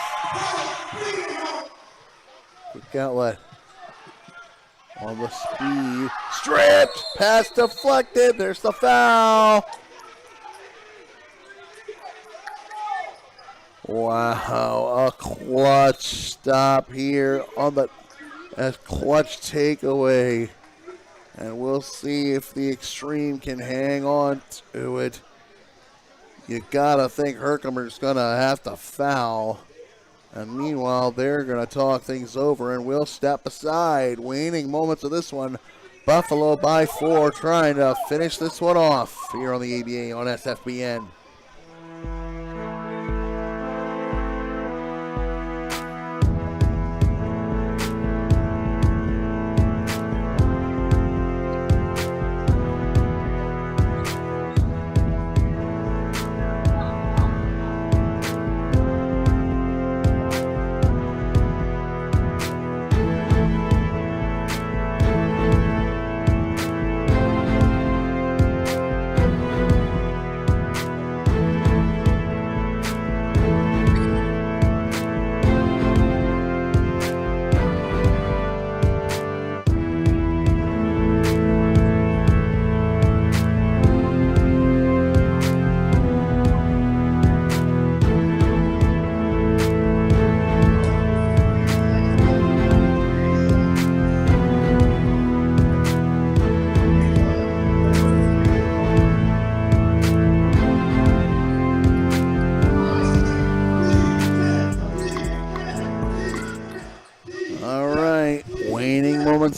Quick outlet. On the speed. Stripped. Pass deflected. There's the foul. Wow. A clutch stop here on the clutch takeaway. And we'll see if the Extreme can hang on to it. You gotta think Herkimer's gonna have to foul. And meanwhile, they're gonna talk things over and we'll step aside. Waning moments of this one. Buffalo by 4, trying to finish this one off here on the ABA on SFBN.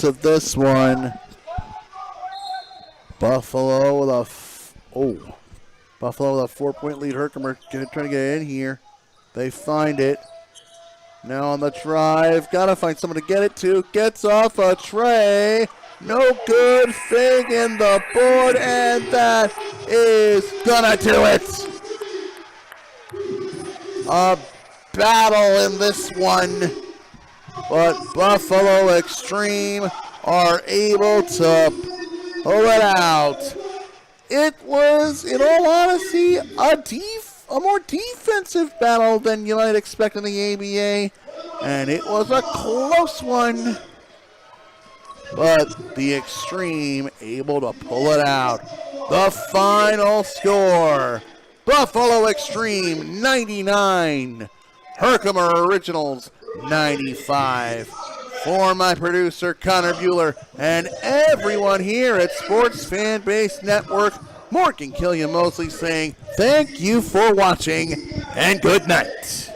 Of this one, Buffalo with a Buffalo with a 4-point lead. Herkimer trying to get in here. They find it. Now on the drive, gotta find someone to get it to. Gets off a tray. No good. Fig in the board, and that is gonna do it. A battle in this one. But Buffalo Extreme are able to pull it out. It was, in all honesty, a more defensive battle than you might expect in the ABA. And it was a close one. But the Extreme able to pull it out. The final score, Buffalo Extreme 99, Herkimer Originals 95. For my producer, Connor Bueller, and everyone here at Sports Fan Base Network, Morgan Killian Mosley saying thank you for watching and good night.